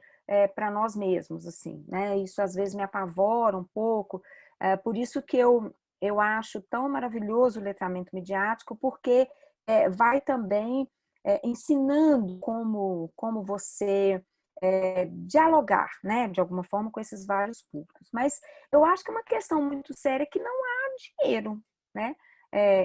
para nós mesmos, assim, né? Isso às vezes me apavora um pouco, por isso que eu acho tão maravilhoso o letramento midiático, porque vai também ensinando como você dialogar, né, de alguma forma, com esses vários públicos. Mas eu acho que é uma questão muito séria que não há dinheiro, né?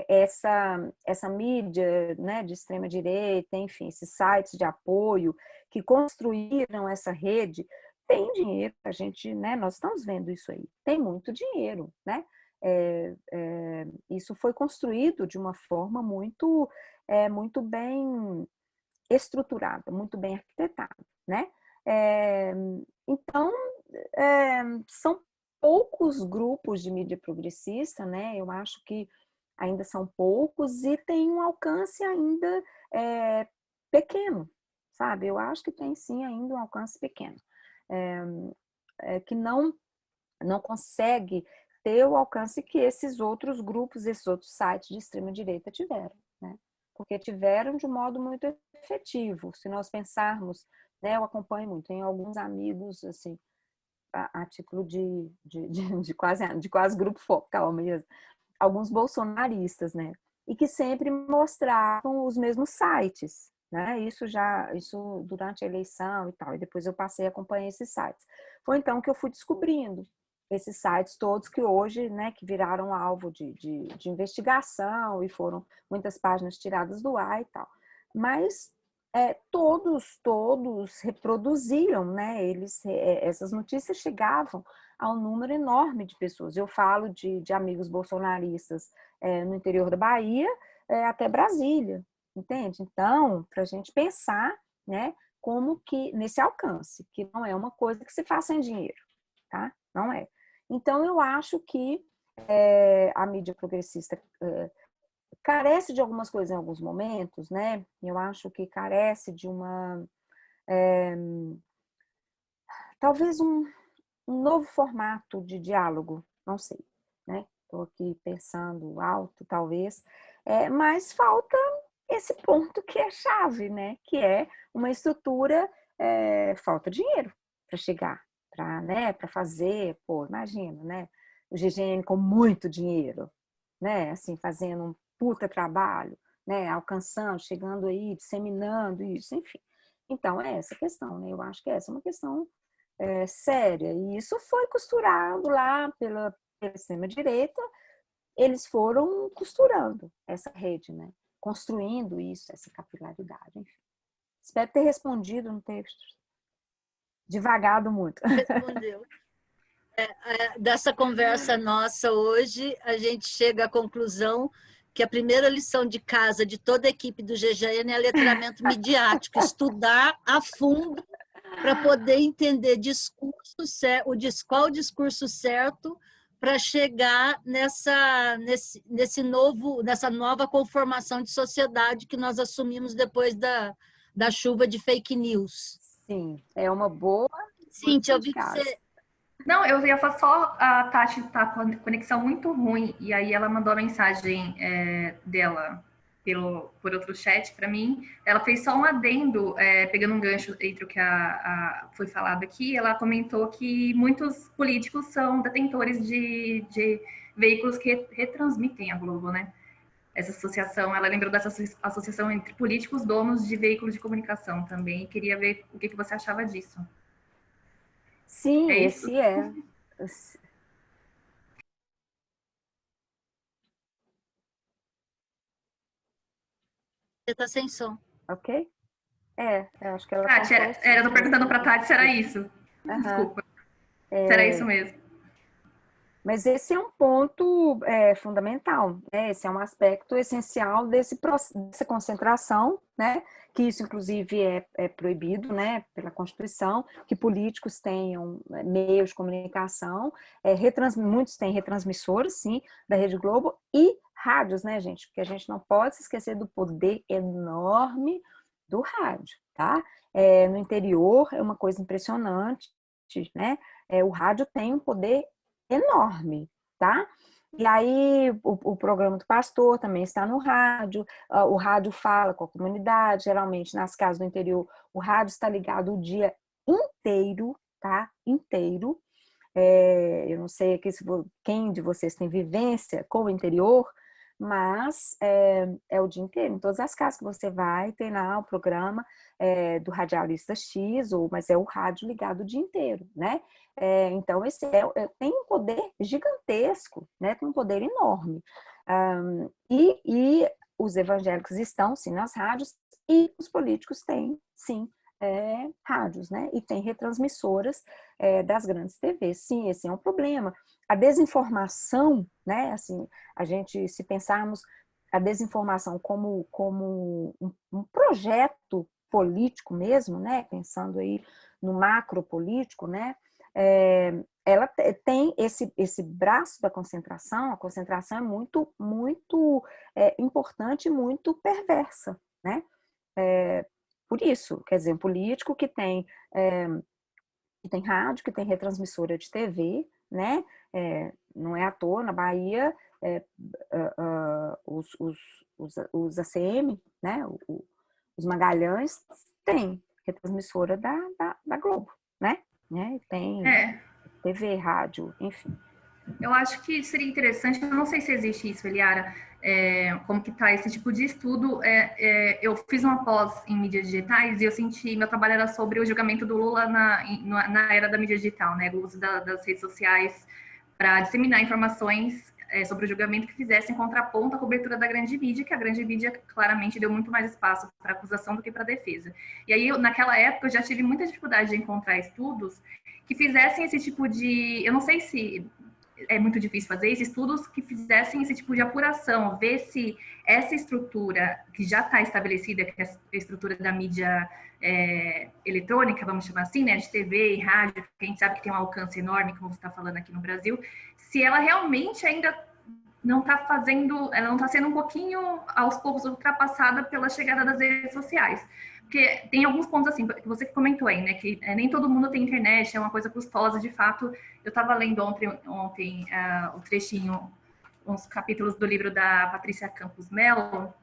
Essa mídia, né, de extrema direita, enfim, esses sites de apoio que construíram essa rede, tem dinheiro, a gente, né, nós estamos vendo isso aí, tem muito dinheiro, né? Isso foi construído de uma forma muito bem estruturada, muito bem arquitetada, né? Então, são poucos grupos de mídia progressista, né? Eu acho que ainda são poucos e tem um alcance ainda pequeno, sabe? Eu acho que tem sim ainda um alcance pequeno, que não consegue ter o alcance que esses outros grupos, esses outros sites de extrema direita tiveram, né? Porque tiveram de um modo muito efetivo. Se nós pensarmos, né, eu acompanho muito, tem alguns amigos assim, a título de quase grupo focal mesmo, alguns bolsonaristas, né? E que sempre mostravam os mesmos sites, né? Isso durante a eleição e tal, e depois eu passei a acompanhar esses sites. Foi então que eu fui descobrindo esses sites todos que hoje, né, que viraram alvo de investigação e foram muitas páginas tiradas do ar e tal. Mas todos reproduziam, né? Essas notícias chegavam a um número enorme de pessoas. Eu falo de amigos bolsonaristas no interior da Bahia até Brasília, entende? Então, para a gente pensar, né, como que nesse alcance, que não é uma coisa que se faz sem dinheiro, tá? Não é. Então, eu acho que a mídia progressista carece de algumas coisas em alguns momentos, né? Eu acho que carece de talvez um novo formato de diálogo, não sei, né? Estou aqui pensando alto, talvez, Mas falta esse ponto que é chave, né? Que é uma estrutura, falta dinheiro para chegar, para fazer, pô, imagina, né? O GGN com muito dinheiro, né? Assim, fazendo um puta trabalho, né? Alcançando, chegando aí, disseminando isso, enfim. Então, é essa questão, né? Eu acho que essa é uma questão séria. E isso foi costurado lá pela extrema-direita, eles foram costurando essa rede, né? Construindo isso, essa capilaridade, enfim. Espero ter respondido no texto. Divagado muito. Respondeu. Dessa conversa nossa hoje, a gente chega à conclusão que a primeira lição de casa de toda a equipe do GGN é letramento midiático, estudar a fundo para poder entender qual o discurso certo para chegar nessa nova conformação de sociedade que nós assumimos depois da chuva de fake news. Sim, é uma boa. Cíntia, eu vi que você... Não, eu ia falar só, a Tati tá com a conexão muito ruim, e aí ela mandou a mensagem dela por outro chat para mim. Ela fez só um adendo, pegando um gancho entre o que foi falado aqui. Ela comentou que muitos políticos são detentores de veículos que retransmitem a Globo, né? Essa associação, ela lembrou dessa associação entre políticos donos de veículos de comunicação também, e queria ver o que você achava disso. Sim, esse é. Você está sem som. Ok? Eu acho que ela... Tati, eu tô perguntando para a Tati se era isso. Desculpa. Será isso mesmo. Mas esse é um ponto fundamental, né? Esse é um aspecto essencial dessa concentração, né? Que isso, inclusive, é proibido, né? Pela Constituição, que políticos tenham meios de comunicação, muitos têm retransmissores, sim, da Rede Globo, e rádios, né, gente? Porque a gente não pode se esquecer do poder enorme do rádio, tá? No interior é uma coisa impressionante, né? O rádio tem um poder enorme, tá? E aí o programa do pastor também está no rádio, o rádio fala com a comunidade, geralmente nas casas do interior o rádio está ligado o dia inteiro, tá? Inteiro. Eu não sei aqui quem de vocês tem vivência com o interior, mas é o dia inteiro. Em todas as casas que você vai, tem lá o programa do radialista X, mas é o rádio ligado o dia inteiro, né? Então, esse tem um poder gigantesco, né? Tem um poder enorme. E os evangélicos estão, sim, nas rádios, e os políticos têm, sim, rádios, né? E tem retransmissoras das grandes TVs. Sim, esse é um problema. A desinformação, né? Assim, se pensarmos a desinformação como um projeto político mesmo, né? Pensando aí no macro político, né? Ela tem esse braço da concentração. A concentração é muito, muito importante e muito perversa, né? Por isso, quer dizer, um político que tem rádio, que tem retransmissora de TV, né? Não é à toa, na Bahia, os ACM, né? Os Magalhães têm retransmissora da Globo, né? Tem TV, rádio, enfim. Eu acho que seria interessante, eu não sei se existe isso, Eliara, como que está esse tipo de estudo. Eu fiz uma pós em mídias digitais e eu senti, meu trabalho era sobre o julgamento do Lula na era da mídia digital, né? O uso das redes sociais para disseminar informações sobre o julgamento que fizessem contraponto à cobertura da grande mídia, que a grande mídia claramente deu muito mais espaço para acusação do que para defesa. E aí, naquela época, eu já tive muita dificuldade de encontrar estudos que fizessem esse tipo de... Eu não sei se é muito difícil fazer isso, estudos que fizessem esse tipo de apuração, ver se essa estrutura que já está estabelecida, que é a estrutura da mídia eletrônica, vamos chamar assim, né, de TV e rádio, que a gente sabe que tem um alcance enorme, como você está falando aqui no Brasil, se ela realmente ainda não está fazendo, ela não está sendo um pouquinho, aos poucos, ultrapassada pela chegada das redes sociais. Porque tem alguns pontos assim, que você comentou aí, né, que nem todo mundo tem internet, é uma coisa custosa, de fato. Eu estava lendo ontem o trechinho uns capítulos do livro da Patrícia Campos Mello,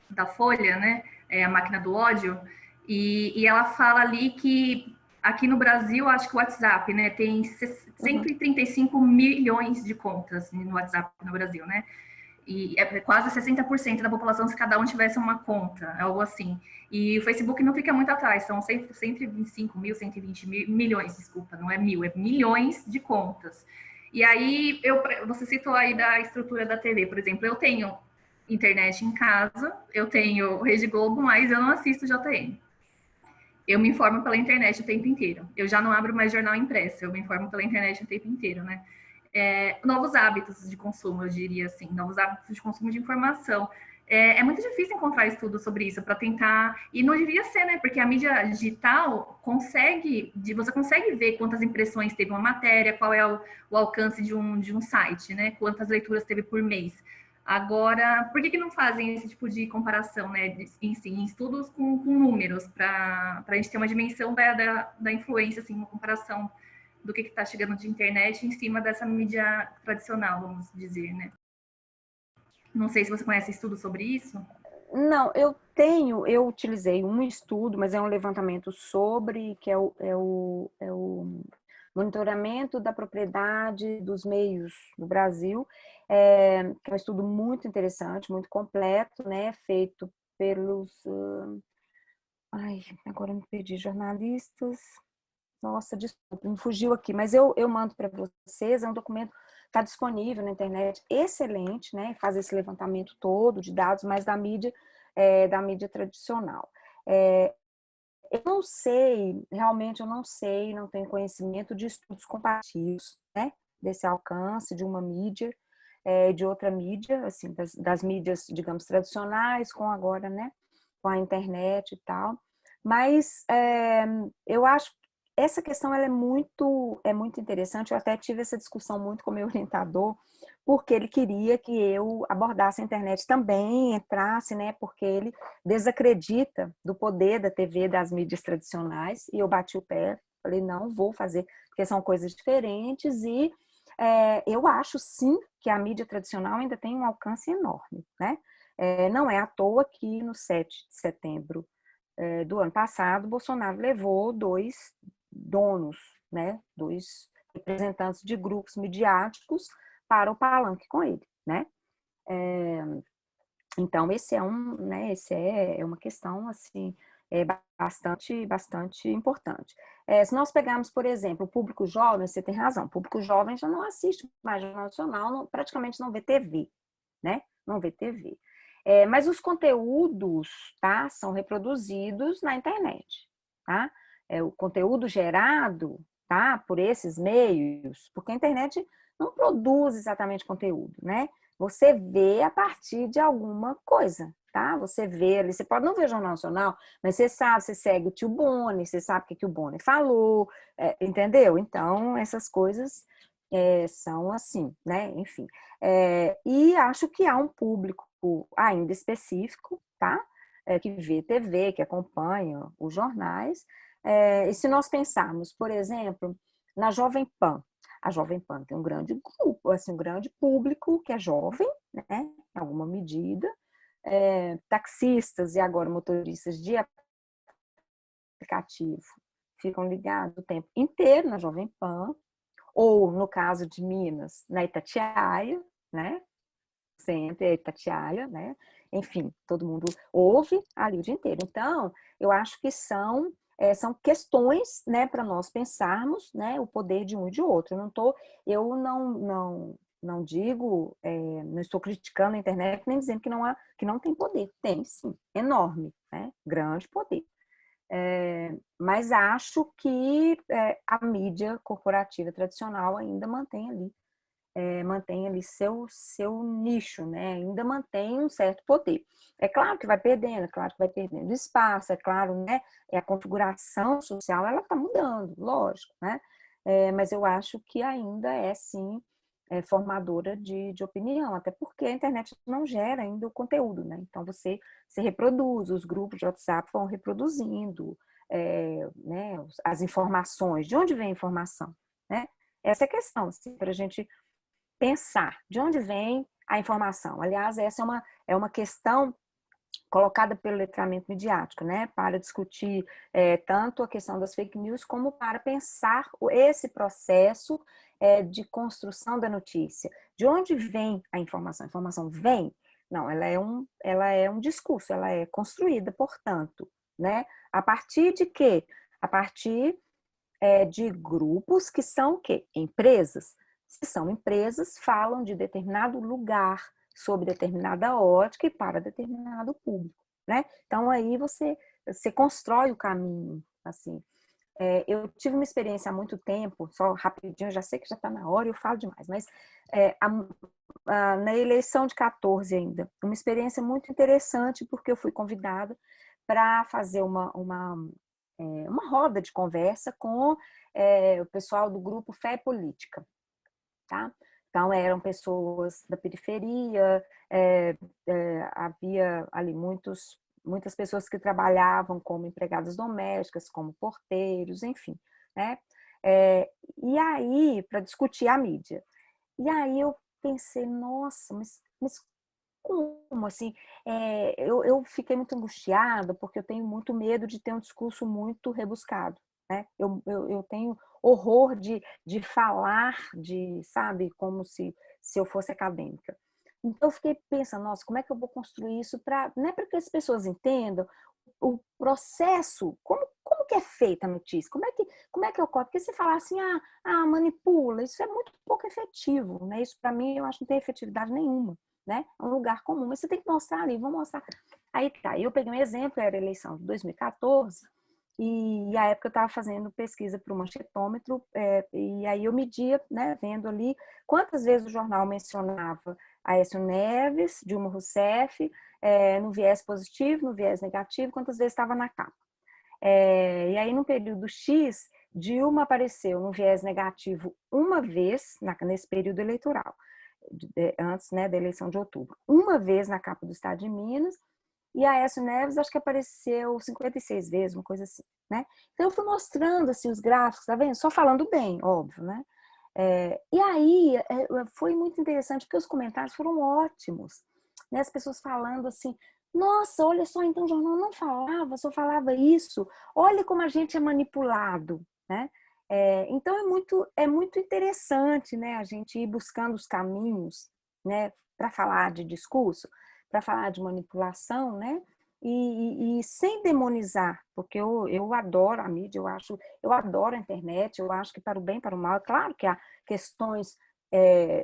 da Folha, né? A Máquina do Ódio, e ela fala ali que aqui no Brasil, acho que o WhatsApp, né, tem 135 milhões de contas no WhatsApp no Brasil, né? E é quase 60% da população se cada um tivesse uma conta, algo assim. E o Facebook não fica muito atrás, são 125 mil, 120 milhões, desculpa, não é mil, é milhões de contas. E aí, você citou aí da estrutura da TV, por exemplo, eu tenho internet em casa, eu tenho Rede Globo, mas eu não assisto JN. Eu me informo pela internet o tempo inteiro. Eu já não abro mais jornal impresso, eu me informo pela internet o tempo inteiro, né? Novos hábitos de consumo, eu diria assim, novos hábitos de consumo de informação. É muito difícil encontrar estudos sobre isso para tentar, e não devia ser, né? Porque a mídia digital você consegue ver quantas impressões teve uma matéria, qual é o alcance de um site, né? Quantas leituras teve por mês. Agora, por que não fazem esse tipo de comparação, né? Em estudos com números, para a gente ter uma dimensão da influência, assim, uma comparação do que está chegando de internet em cima dessa mídia tradicional, vamos dizer, né? Não sei se você conhece estudo sobre isso. Não, eu utilizei um estudo, mas é um levantamento sobre, que é o monitoramento da propriedade dos meios no Brasil, que é um estudo muito interessante, muito completo, né, feito pelos, agora eu me perdi, jornalistas, nossa, desculpa, me fugiu aqui, mas eu mando para vocês, é um documento, está disponível na internet, excelente, né, faz esse levantamento todo de dados, mas da mídia tradicional. Eu não sei, realmente eu não sei, não tenho conhecimento de estudos comparativos, né, desse alcance de uma mídia, de outra mídia, assim, das mídias, digamos, tradicionais, com agora, né, com a internet e tal, mas eu acho que essa questão ela é muito interessante, eu até tive essa discussão muito com o meu orientador, porque ele queria que eu abordasse a internet também, entrasse, né, porque ele desacredita do poder da TV, das mídias tradicionais, e eu bati o pé, falei, não, vou fazer, porque são coisas diferentes, e eu acho sim que a mídia tradicional ainda tem um alcance enorme, né? Não é à toa que no 7 de setembro do ano passado, Bolsonaro levou dois donos, né, dois representantes de grupos midiáticos para o palanque com ele, né? Então esse é uma questão assim bastante importante. Se nós pegarmos, por exemplo, o público jovem, você tem razão, o público jovem já não assiste mais Jornal Nacional, praticamente não vê TV, né? Não vê TV. Mas os conteúdos, tá, são reproduzidos na internet, tá? O conteúdo gerado, tá, por esses meios, porque a internet não produz exatamente conteúdo, né? Você vê a partir de alguma coisa, tá? Você vê ali, você pode não ver o Jornal Nacional, mas você sabe, você segue o tio Boni, você sabe o que o Boni falou, entendeu? Então, essas coisas são assim, né? Enfim. E acho que há um público ainda específico, tá? Que vê TV, que acompanha os jornais. E se nós pensarmos, por exemplo, na Jovem Pan, a Jovem Pan tem um grande grupo, assim, um grande público que é jovem, né, em alguma medida, taxistas e agora motoristas de aplicativo ficam ligados o tempo inteiro na Jovem Pan, ou no caso de Minas, na Itatiaia, né, sempre a Itatiaia, né, enfim, todo mundo ouve ali o dia inteiro. Então, eu acho que são questões, né, para nós pensarmos, né, o poder de um e de outro. Eu não digo, não estou criticando a internet, nem dizendo que não tem poder. Tem, sim, enorme, né, grande poder. Mas acho que a mídia corporativa tradicional ainda mantém ali seu nicho, né? Ainda mantém um certo poder. É claro que vai perdendo, é claro que vai perdendo espaço, é claro, né? A configuração social, ela está mudando, lógico, né? Mas eu acho que ainda sim, formadora de opinião, até porque a internet não gera ainda o conteúdo, né? Então, você reproduz, os grupos de WhatsApp vão reproduzindo, né, as informações. De onde vem a informação, né? Essa é a questão, assim, para a gente pensar de onde vem a informação. Aliás, essa é uma questão colocada pelo letramento midiático, né, para discutir tanto a questão das fake news como para pensar esse processo de construção da notícia. De onde vem a informação? A informação vem? Não, ela é um discurso, ela é construída, portanto, né? A partir de quê? A partir de grupos que são o quê? Empresas. Se são empresas, falam de determinado lugar, sob determinada ótica e para determinado público, né? Então, aí você constrói o caminho, assim. Eu tive uma experiência há muito tempo, só rapidinho, já sei que já está na hora e eu falo demais, mas na eleição de 14 ainda, uma experiência muito interessante, porque eu fui convidada para fazer uma roda de conversa com o pessoal do grupo Fé e Política, tá? Então, eram pessoas da periferia, havia ali muitas pessoas que trabalhavam como empregadas domésticas, como porteiros, enfim, né? E aí, para discutir a mídia. E aí eu pensei, nossa, mas como assim? Eu fiquei muito angustiada, porque eu tenho muito medo de ter um discurso muito rebuscado, né? Eu tenho horror de falar, sabe, como se eu fosse acadêmica. Então eu fiquei pensando, nossa, como é que eu vou construir isso para, não é para que as pessoas entendam o processo, como que é feita a notícia, como é que ocorre? Porque se falar assim, manipula, isso é muito pouco efetivo, né? Isso para mim eu acho que não tem efetividade nenhuma, né? É um lugar comum, mas você tem que mostrar ali, vou mostrar. Aí tá, eu peguei um exemplo, era a eleição de 2014, e à época eu estava fazendo pesquisa para o manchetômetro, e aí eu media, né, vendo ali quantas vezes o jornal mencionava Aécio Neves, Dilma Rousseff, no viés positivo, no viés negativo, quantas vezes estava na capa. E aí, no período X, Dilma apareceu no viés negativo uma vez, nesse período eleitoral, antes, né, da eleição de outubro, uma vez na capa do Estado de Minas, e a Aécio Neves acho que apareceu 56 vezes, uma coisa assim, né? Então eu fui mostrando assim os gráficos, tá vendo? Só falando bem, óbvio, né? E aí foi muito interessante porque os comentários foram ótimos, né? As pessoas falando assim, nossa, olha só, então o jornal não falava, só falava isso, olha como a gente é manipulado, né? Então é muito interessante, né? A gente ir buscando os caminhos, né? Para falar de discurso, para falar de manipulação, né? E sem demonizar, porque eu adoro a mídia, eu adoro a internet, eu acho que para o bem e para o mal, é claro que há questões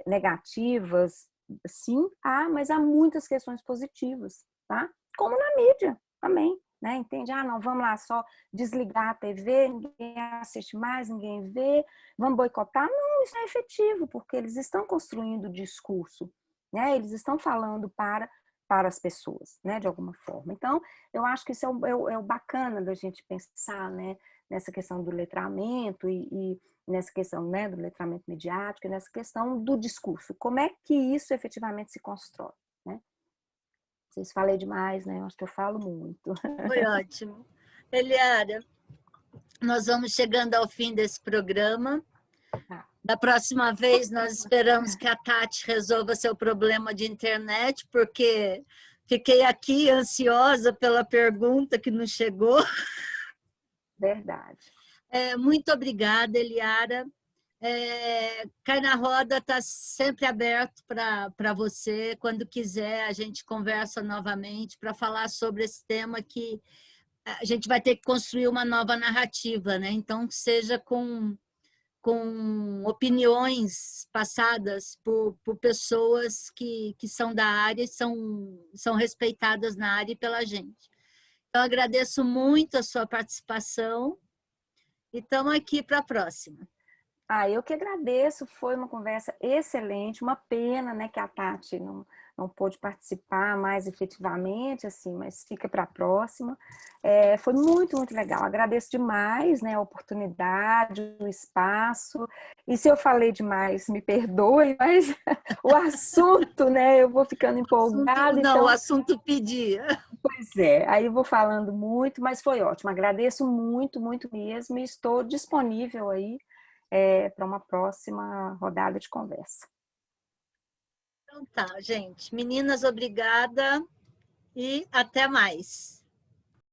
negativas, sim, mas há muitas questões positivas, tá? Como na mídia também, né? Entende? Não, vamos lá só desligar a TV, ninguém assiste mais, ninguém vê, vamos boicotar? Não, isso é efetivo, porque eles estão construindo discurso, né? Eles estão falando para as pessoas, né, de alguma forma. Então, eu acho que isso é o bacana da gente pensar, né, nessa questão do letramento e nessa questão, né, do letramento midiático e nessa questão do discurso. Como é que isso efetivamente se constrói, né? Vocês falei demais, né? Eu acho que eu falo muito. Foi ótimo. Eliara, nós vamos chegando ao fim desse programa. Da próxima vez, nós esperamos que a Tati resolva seu problema de internet, porque fiquei aqui ansiosa pela pergunta que nos chegou. Verdade. Muito obrigada, Eliara. Cai na Roda está sempre aberto para você. Quando quiser, a gente conversa novamente para falar sobre esse tema que a gente vai ter que construir uma nova narrativa, né? Então, seja com opiniões passadas por pessoas que são da área e são respeitadas na área e pela gente. Então, agradeço muito a sua participação e estamos aqui para a próxima. Eu que agradeço, foi uma conversa excelente, uma pena, né, que a Tati não pôde participar mais efetivamente, assim, mas fica para a próxima. Foi muito, muito legal, agradeço demais, né, a oportunidade, o espaço, e se eu falei demais, me perdoe, mas o assunto, né, eu vou ficando empolgada. Não, o assunto pedia. Pois aí eu vou falando muito, mas foi ótimo, agradeço muito, muito mesmo, e estou disponível aí para uma próxima rodada de conversa. Então tá, gente. Meninas, obrigada e até mais.